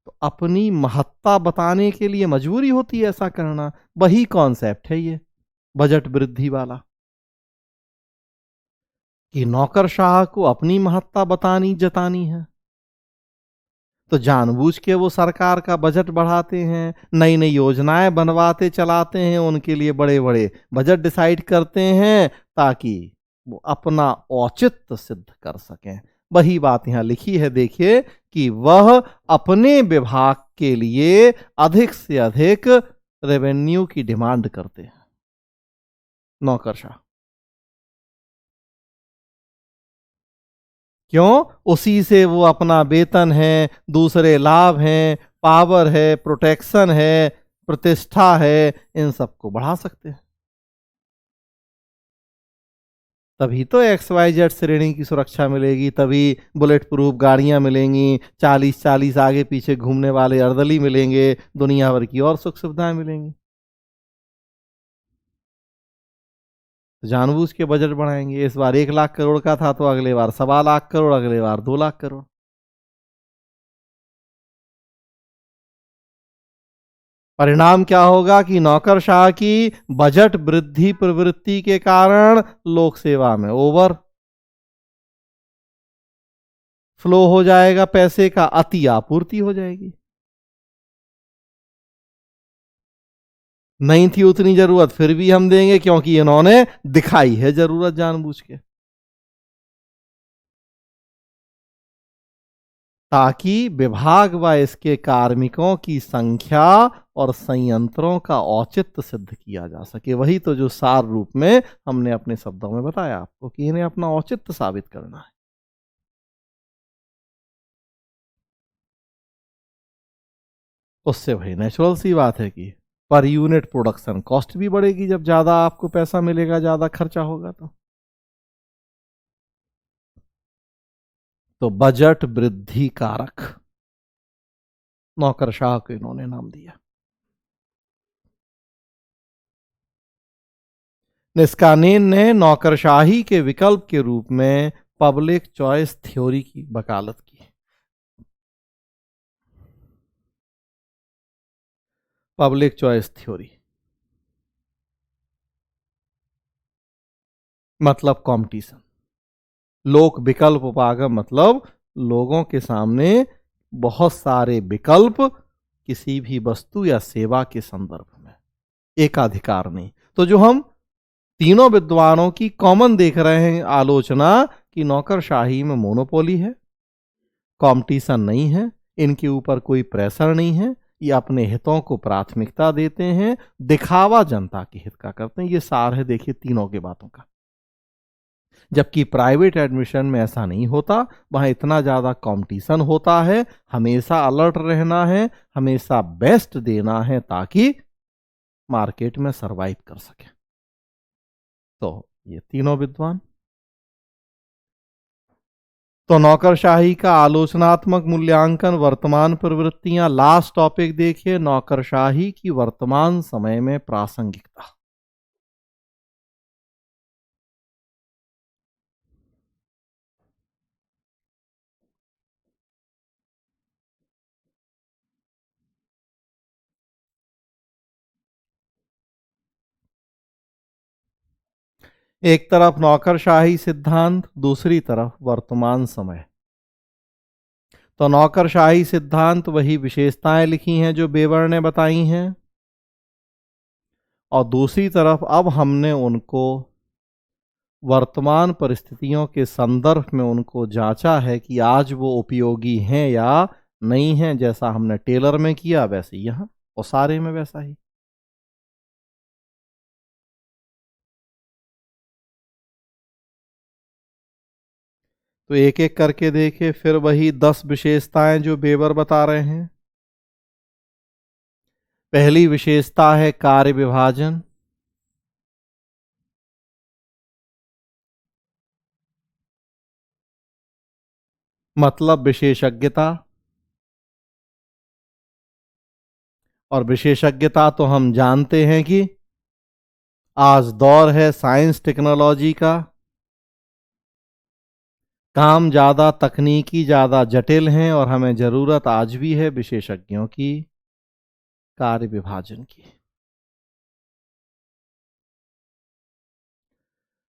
तो अपनी महत्ता बताने के लिए मजबूरी होती है ऐसा करना। वही कॉन्सेप्ट है ये बजट वृद्धि वाला, कि नौकरशाह को अपनी महत्ता बतानी जतानी है, तो जानबूझ के वो सरकार का बजट बढ़ाते हैं, नई नई योजनाएं बनवाते चलाते हैं, उनके लिए बड़े बड़े बजट डिसाइड करते हैं ताकि वो अपना औचित्य सिद्ध कर सकें। वही बात यहां लिखी है देखिए, कि वह अपने विभाग के लिए अधिक से अधिक रेवेन्यू की डिमांड करते हैं नौकरशाह। क्यों? उसी से वो अपना वेतन है, दूसरे लाभ हैं, पावर है, प्रोटेक्शन है, प्रतिष्ठा है, इन सबको बढ़ा सकते हैं। तभी तो XYZ श्रेणी की सुरक्षा मिलेगी, तभी बुलेट प्रूफ गाड़ियां मिलेंगी, 40-40 आगे पीछे घूमने वाले अर्दली मिलेंगे, दुनिया भर की और सुख सुविधाएं मिलेंगी। तो जानबूझ के बजट बढ़ाएंगे। इस बार 1 लाख करोड़ का था तो अगले बार 1.25 लाख करोड़, अगले बार 2 लाख करोड़। परिणाम क्या होगा कि नौकरशाह की बजट वृद्धि प्रवृत्ति के कारण लोक सेवा में ओवर फ्लो हो जाएगा, पैसे का अति आपूर्ति हो जाएगी। नहीं थी उतनी जरूरत फिर भी हम देंगे क्योंकि इन्होंने दिखाई है जरूरत जानबूझ के, ताकि विभाग व इसके कार्मिकों की संख्या और संयंत्रों का औचित्य सिद्ध किया जा सके। वही तो जो सार रूप में हमने अपने शब्दों में बताया आपको कि इन्हें अपना औचित्य साबित करना है। उससे वही नेचुरल सी बात है कि पर यूनिट प्रोडक्शन कॉस्ट भी बढ़ेगी, जब ज्यादा आपको पैसा मिलेगा ज्यादा खर्चा होगा तो बजट वृद्धि कारक नौकरशाह को इन्होंने नाम दिया। निस्कानीन ने नौकरशाही के विकल्प के रूप में पब्लिक चॉइस थ्योरी की वकालत की। पब्लिक चॉइस थ्योरी मतलब कंपटीशन, लोक विकल्प उपागम मतलब लोगों के सामने बहुत सारे विकल्प किसी भी वस्तु या सेवा के संदर्भ में, एकाधिकार नहीं। तो जो हम तीनों विद्वानों की कॉमन देख रहे हैं आलोचना कि नौकरशाही में मोनोपोली है, कंपटीशन नहीं है, इनके ऊपर कोई प्रेशर नहीं है, ये अपने हितों को प्राथमिकता देते हैं, दिखावा जनता के हित का करते हैं। ये सार है देखिए तीनों के बातों का। जबकि प्राइवेट एडमिशन में ऐसा नहीं होता, वहां इतना ज्यादा कंपटीशन होता है, हमेशा अलर्ट रहना है, हमेशा बेस्ट देना है ताकि मार्केट में सरवाइव कर सके। तो ये तीनों विद्वान। तो नौकरशाही का आलोचनात्मक मूल्यांकन, वर्तमान प्रवृत्तियां। लास्ट टॉपिक देखिए, नौकरशाही की वर्तमान समय में प्रासंगिकता। एक तरफ नौकरशाही सिद्धांत, दूसरी तरफ वर्तमान समय। तो नौकरशाही सिद्धांत वही विशेषताएं लिखी हैं जो बेवर ने बताई हैं, और दूसरी तरफ अब हमने उनको वर्तमान परिस्थितियों के संदर्भ में उनको जांचा है कि आज वो उपयोगी हैं या नहीं हैं। जैसा हमने टेलर में किया वैसे यहां और सारे में वैसा ही। तो एक एक करके देखे, फिर वही 10 विशेषताएं जो बेवर बता रहे हैं। पहली विशेषता है कार्य विभाजन, मतलब विशेषज्ञता। और विशेषज्ञता तो हम जानते हैं कि आज दौर है साइंस टेक्नोलॉजी का, काम ज्यादा तकनीकी ज्यादा जटिल हैं और हमें जरूरत आज भी है विशेषज्ञों की कार्य विभाजन की।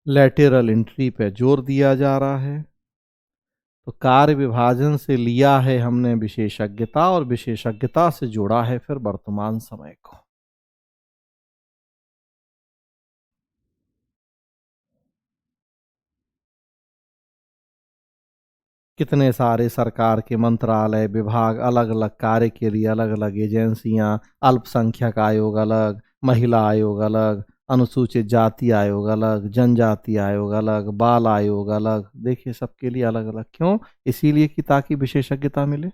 लैटेरल एंट्री पे जोर दिया जा रहा है। तो कार्य विभाजन से लिया है हमने विशेषज्ञता और विशेषज्ञता से जोड़ा है फिर वर्तमान समय को। कितने सारे सरकार के मंत्रालय विभाग, अलग अलग कार्य के लिए अलग अलग एजेंसियां, अल्पसंख्यक आयोग अलग, महिला आयोग अलग, अनुसूचित जाति आयोग अलग, जनजाति आयोग अलग, बाल आयोग अलग। देखिए सबके लिए अलग अलग, क्यों? इसीलिए कि ताकि विशेषज्ञता मिले।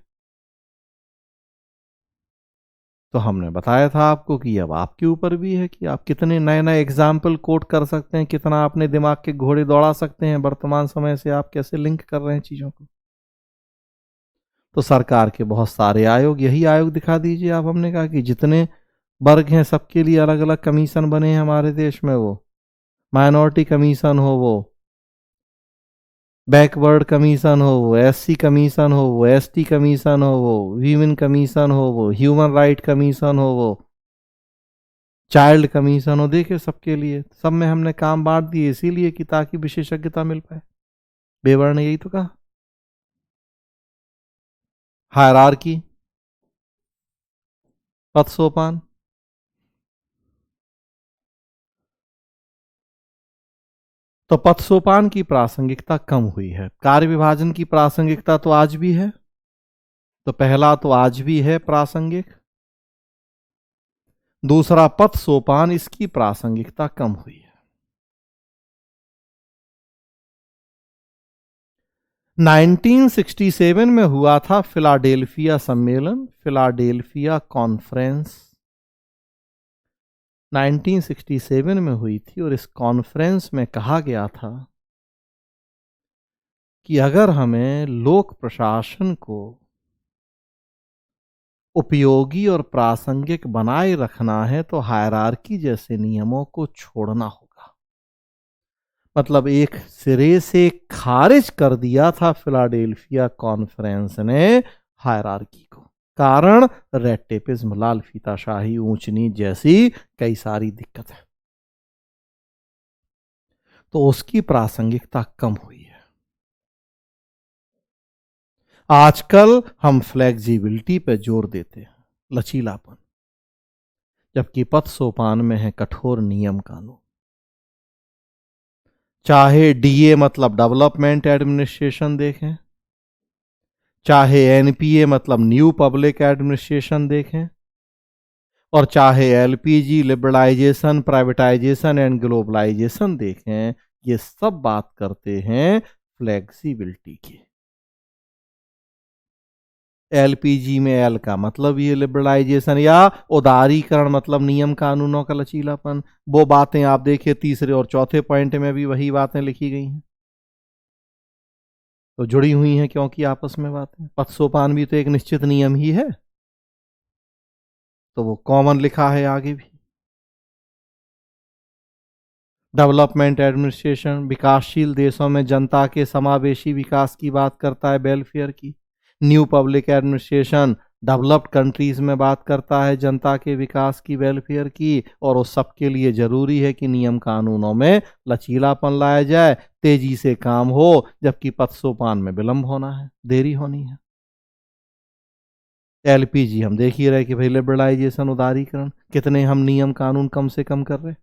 तो हमने बताया था आपको कि अब आपके ऊपर भी है कि आप कितने नए नए एग्जाम्पल कोट कर सकते हैं, कितना अपने दिमाग के घोड़े दौड़ा सकते हैं, वर्तमान समय से आप कैसे लिंक कर रहे हैं चीजों को। तो सरकार के बहुत सारे आयोग, यही आयोग दिखा दीजिए आप। हमने कहा कि जितने वर्ग हैं सबके लिए अलग अलग कमीशन बने हैं हमारे देश में, वो माइनॉरिटी कमीशन हो, वो बैकवर्ड कमीशन हो, वो एससी कमीशन हो, वो एसटी कमीशन हो, वो वीमेन कमीशन हो, वो ह्यूमन राइट कमीशन हो, वो चाइल्ड कमीशन हो, देखे सबके लिए, सब में हमने काम बांट दिए इसीलिए कि ताकि विशेषज्ञता मिल पाए। बेवर ने यही तो कहा। हायरार्की, पद सोपान, तो पद सोपान की प्रासंगिकता कम हुई है। कार्य विभाजन की प्रासंगिकता तो आज भी है, तो पहला तो आज भी है प्रासंगिक। दूसरा पद सोपान, इसकी प्रासंगिकता कम हुई है। 1967 में हुआ था फिलाडेल्फिया सम्मेलन, फिलाडेल्फिया कॉन्फ्रेंस 1967 में हुई थी, और इस कॉन्फ्रेंस में कहा गया था कि अगर हमें लोक प्रशासन को उपयोगी और प्रासंगिक बनाए रखना है तो हायरार्की जैसे नियमों को छोड़ना होगा। मतलब एक सिरे से खारिज कर दिया था फिलाडेल्फिया कॉन्फ्रेंस ने हायरार्की को। कारण रेड टेपिज्म, लाल फीताशाही, ऊंच नीच जैसी कई सारी दिक्कत है, तो उसकी प्रासंगिकता कम हुई है। आजकल हम फ्लेक्सिबिलिटी पे जोर देते हैं, लचीलापन, जबकि पद सोपान में है कठोर नियम कानून। चाहे डीए मतलब डेवलपमेंट एडमिनिस्ट्रेशन देखें, चाहे एनपीए मतलब न्यू पब्लिक एडमिनिस्ट्रेशन देखें, और चाहे LPG, liberalisation, privatisation and globalisation देखें, ये सब बात करते हैं फ्लेक्सिबिलिटी की। एलपीजी में एल का मतलब ये लिबरलाइजेशन या उदारीकरण, मतलब नियम कानूनों का लचीलापन। वो बातें आप देखिए तीसरे और चौथे पॉइंट में भी वही बातें लिखी गई हैं, तो जुड़ी हुई हैं क्योंकि आपस में बातें। पद सोपान भी तो एक निश्चित नियम ही है, तो वो कॉमन लिखा है आगे भी। डेवलपमेंट एडमिनिस्ट्रेशन विकासशील देशों में जनता के समावेशी विकास की बात करता है, वेलफेयर की। New public administration developed countries में बात करता है जनता के विकास की, वेलफेयर की, और उस सब के लिए जरूरी है कि नियम कानूनों में लचीलापन लाया जाए, तेजी से काम हो, जबकि पद सोपान में विलंब होना है, देरी होनी है। एलपीजी हम देख ही रहे कि भाई लिबरलाइजेशन, उदारीकरण, कितने हम नियम कानून कम से कम कर रहे।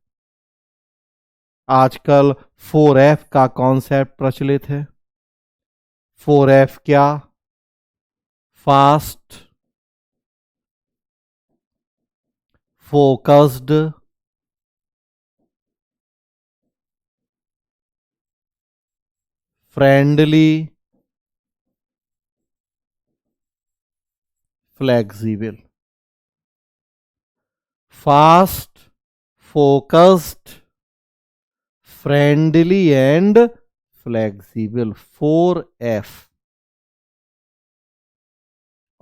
आजकल 4F का कॉन्सेप्ट प्रचलित है। 4F क्या? Fast, focused, friendly, flexible. Fast, focused, friendly and flexible, 4F।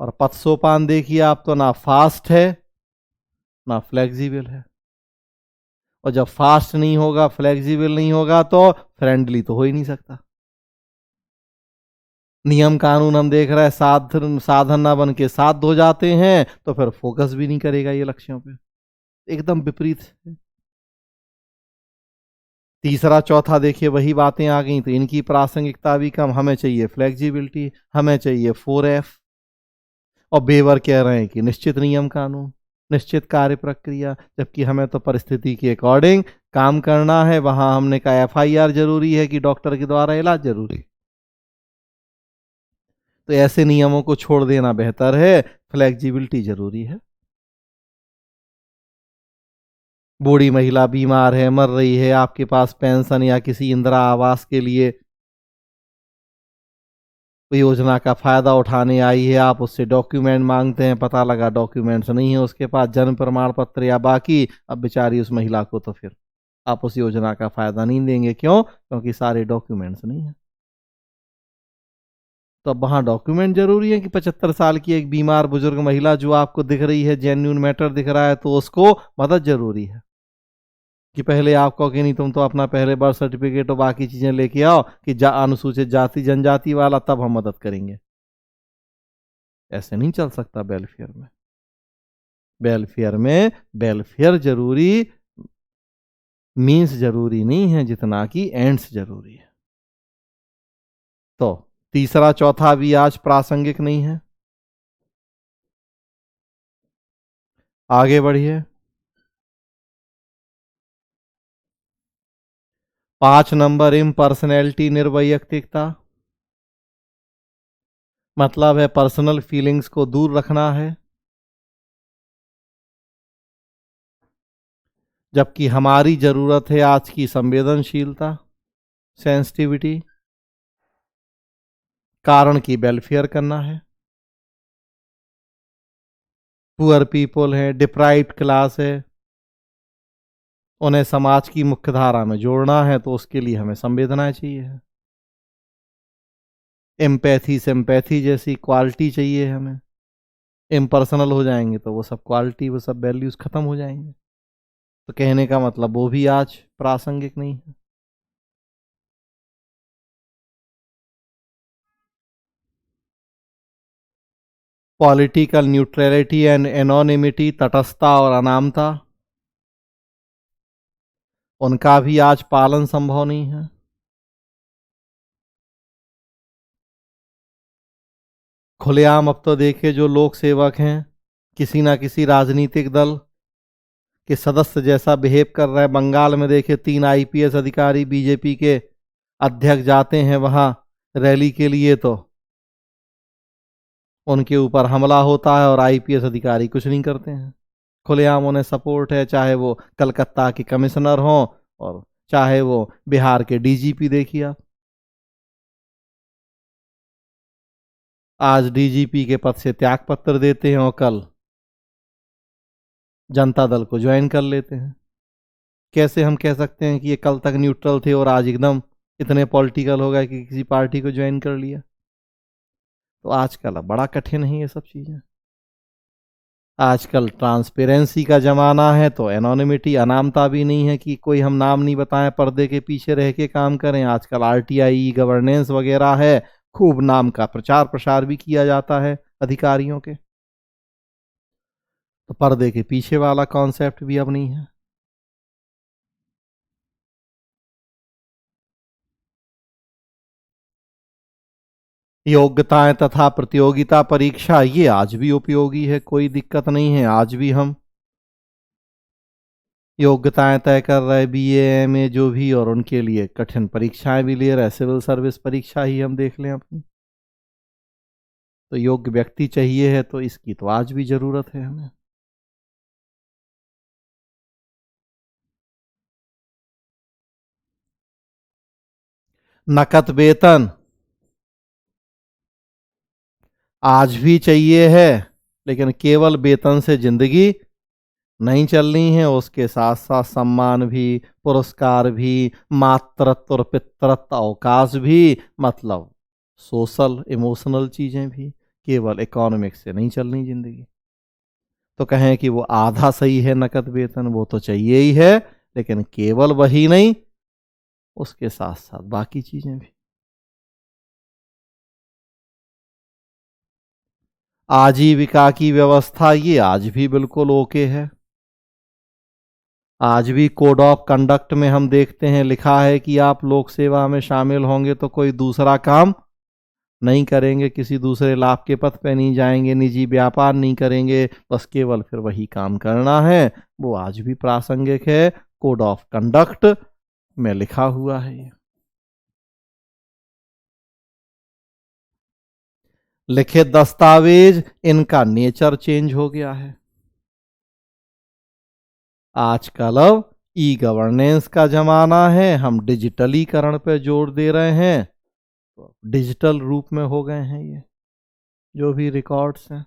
और पद सोपान देखिए आप, तो ना फास्ट है ना फ्लेक्सिबल है, और जब फास्ट नहीं होगा, फ्लेक्सिबल नहीं होगा, तो फ्रेंडली तो हो ही नहीं सकता। नियम कानून हम देख रहे हैं साधन ना बन के साध हो जाते हैं, तो फिर फोकस भी नहीं करेगा ये लक्ष्यों पे, एकदम विपरीत है। तीसरा चौथा देखिए वही बातें आ गई, तो इनकी प्रासंगिकता भी कम। हमें चाहिए फ्लेक्सिबिलिटी, हमें चाहिए 4F, और बेवर कह रहे हैं कि निश्चित नियम कानून, निश्चित कार्य प्रक्रिया, जबकि हमें तो परिस्थिति के अकॉर्डिंग काम करना है। वहां हमने कहा FIR जरूरी है कि डॉक्टर के द्वारा इलाज जरूरी, तो ऐसे नियमों को छोड़ देना बेहतर है, फ्लेक्सिबिलिटी जरूरी है। बूढ़ी महिला बीमार है, मर रही है, आपके पास पेंशन या किसी इंदिरा आवास के लिए योजना का फायदा उठाने आई है, आप उससे डॉक्यूमेंट मांगते हैं, पता लगा डॉक्यूमेंट्स नहीं है उसके पास, जन्म प्रमाण पत्र या बाकी, अब बेचारी उस महिला को तो फिर आप उस योजना का फायदा नहीं देंगे। क्यों? क्योंकि सारे डॉक्यूमेंट्स नहीं है। तो अब वहां डॉक्यूमेंट जरूरी है कि 75 साल की एक बीमार बुजुर्ग महिला जो आपको दिख रही है, जेन्यून मैटर दिख रहा है, तो उसको मदद जरूरी है। कि पहले आप कहो कि नहीं तुम तो अपना पहले बर्थ सर्टिफिकेट और बाकी चीजें लेके आओ कि अनुसूचित जाति जनजाति वाला, तब हम मदद करेंगे। ऐसे नहीं चल सकता वेलफेयर में। वेलफेयर में वेलफेयर जरूरी मीन्स जरूरी नहीं है जितना कि एंड्स जरूरी है। तो तीसरा चौथा भी आज प्रासंगिक नहीं है। आगे बढ़िए। 5 नंबर इम्पर्सनैलिटी, निर्वैयक्तिकता। मतलब है पर्सनल फीलिंग्स को दूर रखना है, जबकि हमारी जरूरत है आज की संवेदनशीलता, सेंसिटिविटी। कारण की वेलफेयर करना है। पुअर पीपल है, डिप्राइव्ड क्लास है, उन्हें समाज की मुख्यधारा में जोड़ना है, तो उसके लिए हमें संवेदनाएं चाहिए। एम्पैथी सिंपैथी जैसी क्वालिटी चाहिए हमें। इम्पर्सनल हो जाएंगे तो वो सब क्वालिटी, वो सब वैल्यूज खत्म हो जाएंगे। तो कहने का मतलब वो भी आज प्रासंगिक नहीं है। पॉलिटिकल न्यूट्रलिटी एंड एनोनिमिटी, तटस्थता और अनामता, उनका भी आज पालन संभव नहीं है। खुलेआम अब तो देखिए जो लोक सेवक हैं, किसी ना किसी राजनीतिक दल के सदस्य जैसा बिहेव कर रहा है। बंगाल में देखिए 3 आईपीएस अधिकारी बीजेपी के अध्यक्ष जाते हैं वहां रैली के लिए, तो उनके ऊपर हमला होता है और आईपीएस अधिकारी कुछ नहीं करते हैं। खुलेआम उन्हें सपोर्ट है, चाहे वो कलकत्ता के कमिश्नर हों और चाहे वो बिहार के डीजीपी। देखिए आप, आज डीजीपी के पद से त्याग पत्र देते हैं और कल जनता दल को ज्वाइन कर लेते हैं। कैसे हम कह सकते हैं कि ये कल तक न्यूट्रल थे और आज एकदम इतने पॉलिटिकल हो गए कि किसी पार्टी को ज्वाइन कर लिया? तो आजकल अब बड़ा कठिन है ये सब चीजें। आजकल ट्रांसपेरेंसी का जमाना है, तो एनोनिमिटी, अनामता भी नहीं है कि कोई हम नाम नहीं बताएं, पर्दे के पीछे रह के काम करें। आजकल आरटीआई गवर्नेंस वगैरह है, खूब नाम का प्रचार प्रसार भी किया जाता है अधिकारियों के। तो पर्दे के पीछे वाला कॉन्सेप्ट भी अब नहीं है। योग्यताएं तथा प्रतियोगिता परीक्षा, ये आज भी उपयोगी है, कोई दिक्कत नहीं है। आज भी हम योग्यताएं तय कर रहे, बीए एमए जो भी, और उनके लिए कठिन परीक्षाएं भी ले रहे। सिविल सर्विस परीक्षा ही हम देख लें अपनी, तो योग्य व्यक्ति चाहिए है, तो इसकी तो आज भी जरूरत है हमें। नकद वेतन आज भी चाहिए है, लेकिन केवल वेतन से जिंदगी नहीं चलनी है। उसके साथ साथ सम्मान भी, पुरस्कार भी, मातृत्व और पितृत्व अवकाश भी, मतलब सोशल इमोशनल चीजें भी। केवल इकोनॉमिक से नहीं चलनी जिंदगी। तो कहें कि वो आधा सही है नकद वेतन, वो तो चाहिए ही है, लेकिन केवल वही नहीं, उसके साथ साथ बाकी चीजें भी। आजीविका की व्यवस्था, ये आज भी बिल्कुल ओके है। आज भी कोड ऑफ कंडक्ट में हम देखते हैं लिखा है कि आप लोक सेवा में शामिल होंगे तो कोई दूसरा काम नहीं करेंगे, किसी दूसरे लाभ के पथ पे नहीं जाएंगे, निजी व्यापार नहीं करेंगे, बस केवल फिर वही काम करना है। वो आज भी प्रासंगिक है, कोड ऑफ कंडक्ट में लिखा हुआ है ये। लिखित दस्तावेज, इनका नेचर चेंज हो गया है। आजकल अब ई गवर्नेंस का जमाना है, हम डिजिटलीकरण पे जोर दे रहे हैं, तो डिजिटल रूप में हो गए हैं ये जो भी रिकॉर्ड्स हैं,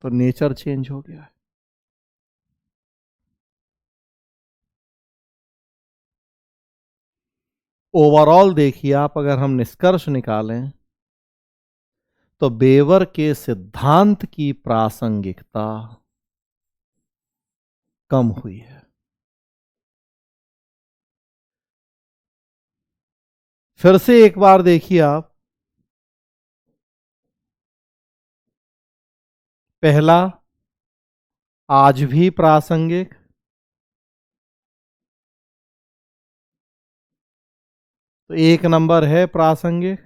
तो नेचर चेंज हो गया है। ओवरऑल देखिए आप, अगर हम निष्कर्ष निकालें तो बेवर के सिद्धांत की प्रासंगिकता कम हुई है। फिर से एक बार देखिए आप, पहला आज भी प्रासंगिक। तो 1 नंबर है प्रासंगिक।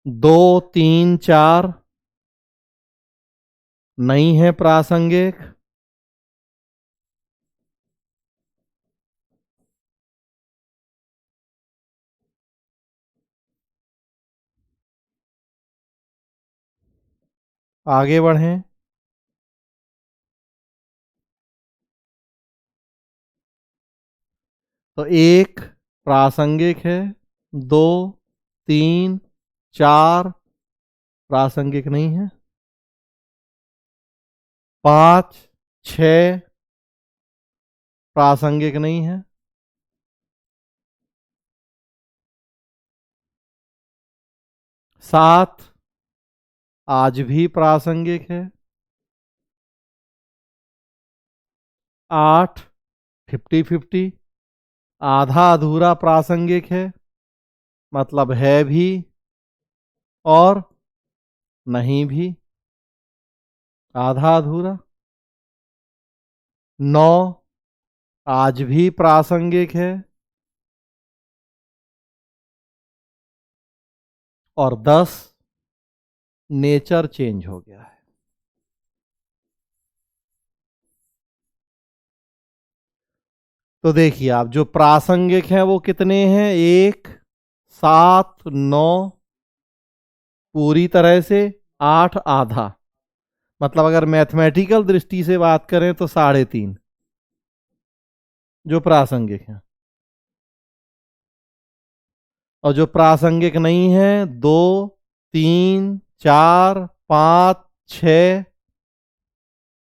2, 3, 4 नहीं है प्रासंगिक। आगे बढ़ें। तो 1 प्रासंगिक है। 2, 3, 4 प्रासंगिक नहीं है। 5, 6 प्रासंगिक नहीं है। 7 आज भी प्रासंगिक है। 8 50-50 आधा अधूरा प्रासंगिक है, मतलब है भी और नहीं भी, आधा अधूरा। 9 आज भी प्रासंगिक है। और 10 नेचर चेंज हो गया है। तो देखिए आप, जो प्रासंगिक हैं वो कितने हैं? 1, 7, 9 पूरी तरह से, 8 आधा। मतलब अगर मैथमेटिकल दृष्टि से बात करें तो 3.5 जो प्रासंगिक हैं। और जो प्रासंगिक नहीं है, 2, 3, 4, 5, 6,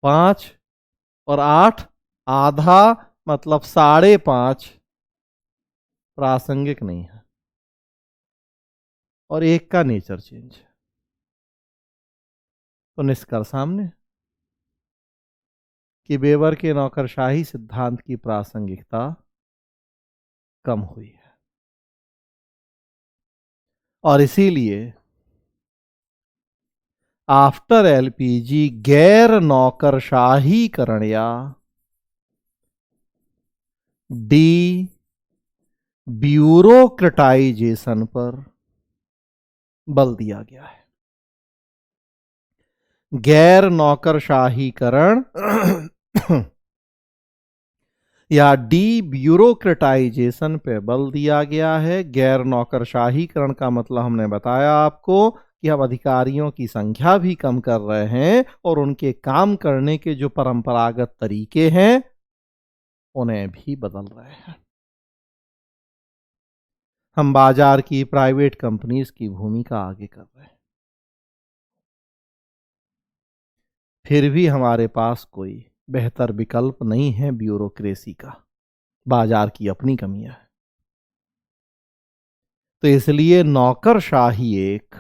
5 और 8 आधा, मतलब 5.5 प्रासंगिक नहीं है। और 1 का नेचर चेंज है। तो निष्कर्ष सामने कि वेबर के नौकरशाही सिद्धांत की प्रासंगिकता कम हुई है। और इसीलिए आफ्टर एलपीजी गैर नौकरशाहीकरण या डी ब्यूरोक्रेटाइजेशन पर बल दिया गया है। गैर नौकरशाहीकरण या डी ब्यूरोक्रेटाइजेशन पे बल दिया गया है। गैर नौकरशाहीकरण का मतलब हमने बताया आपको कि हम अधिकारियों की संख्या भी कम कर रहे हैं और उनके काम करने के जो परंपरागत तरीके हैं उन्हें भी बदल रहे हैं। हम बाजार की प्राइवेट कंपनीज की भूमिका आगे कर रहे हैं। फिर भी हमारे पास कोई बेहतर विकल्प नहीं है ब्यूरोक्रेसी का। बाजार की अपनी कमियां हैं। तो इसलिए नौकरशाही एक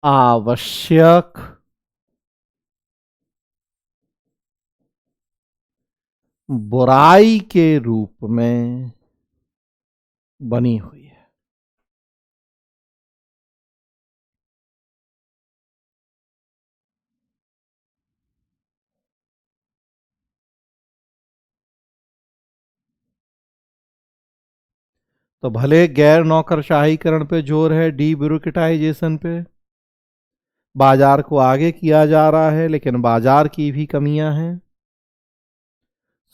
आवश्यक बुराई के रूप में बनी हुई है। तो भले गैर नौकरशाहीकरण पे जोर है, डी ब्यूरोक्रेटाइजेशन पे, बाजार को आगे किया जा रहा है, लेकिन बाजार की भी कमियां हैं।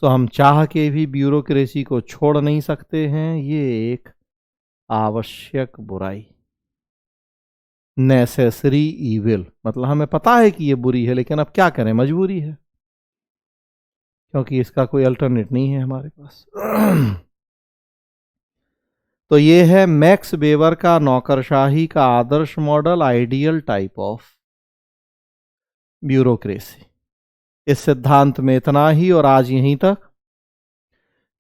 तो हम चाह के भी ब्यूरोक्रेसी को छोड़ नहीं सकते हैं। ये एक आवश्यक बुराई, नेसेसरी इविल, मतलब हमें पता है कि ये बुरी है, लेकिन अब क्या करें, मजबूरी है, क्योंकि इसका कोई अल्टरनेट नहीं है हमारे पास। तो ये है मैक्स वेबर का नौकरशाही का आदर्श model, ideal type of bureaucracy. इस सिद्धांत में इतना ही, और आज यहीं तक।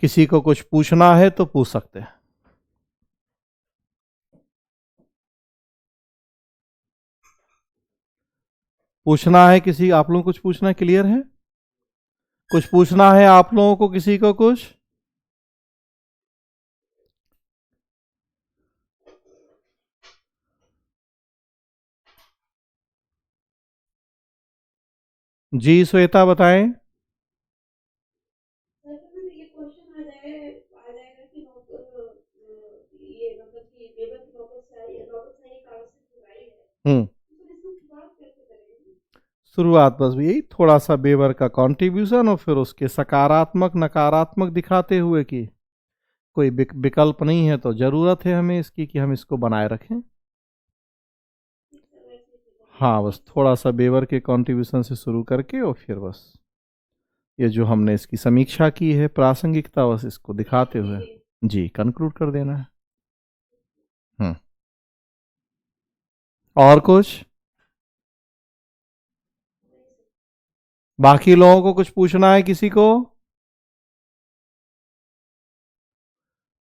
किसी को कुछ पूछना है तो पूछ सकते हैं। पूछना है किसी, आप लोगों को कुछ पूछना, क्लियर है? कुछ पूछना है आप लोगों को, किसी को कुछ? जी श्वेता बताएं। सर तो फिर ये क्वेश्चन आ जाएगा कि ये मतलब कि वेबर की नौकरशाही कागज से बुराई है, हम्म। तो फिर इसकी शुरुआत कैसे करेंगे? शुरुआत बस यही थोड़ा सा बेवर का कंट्रीब्यूशन और फिर उसके सकारात्मक नकारात्मक दिखाते हुए कि कोई विकल्प नहीं है तो जरूरत है हमें इसकी कि हम इसको बनाए रखें। ठीक सर, वैसे ही कर हाँ, लेंगे। बस थोड़ा सा बेवर के कंट्रीब्यूशन से शुरू करके और फिर बस ये जो हमने इसकी समीक्षा की है प्रासंगिकता बस इसको दिखाते जी हुए जी। जी कंक्लूड कर देना है। हम्म। और कुछ नहीं सर। बाकी लोगों को कुछ पूछना है किसी को?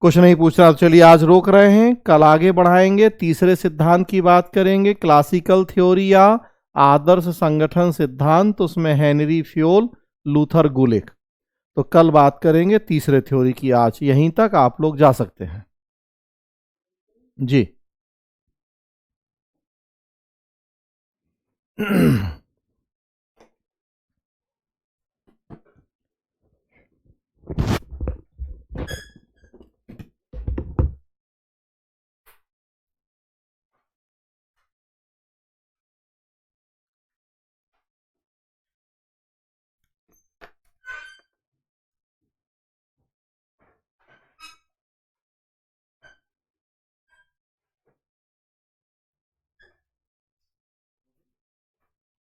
कुछ नहीं पूछना तो चलिए आज रोक रहे हैं, कल आगे बढ़ाएंगे, तीसरे सिद्धांत की बात करेंगे, क्लासिकल थ्योरी या आदर्श संगठन सिद्धांत, उसमें हेनरी फ्योल, लूथर गुलिक। तो कल बात करेंगे तीसरे थ्योरी की। आज यहीं तक आप लोग जा सकते हैं जी।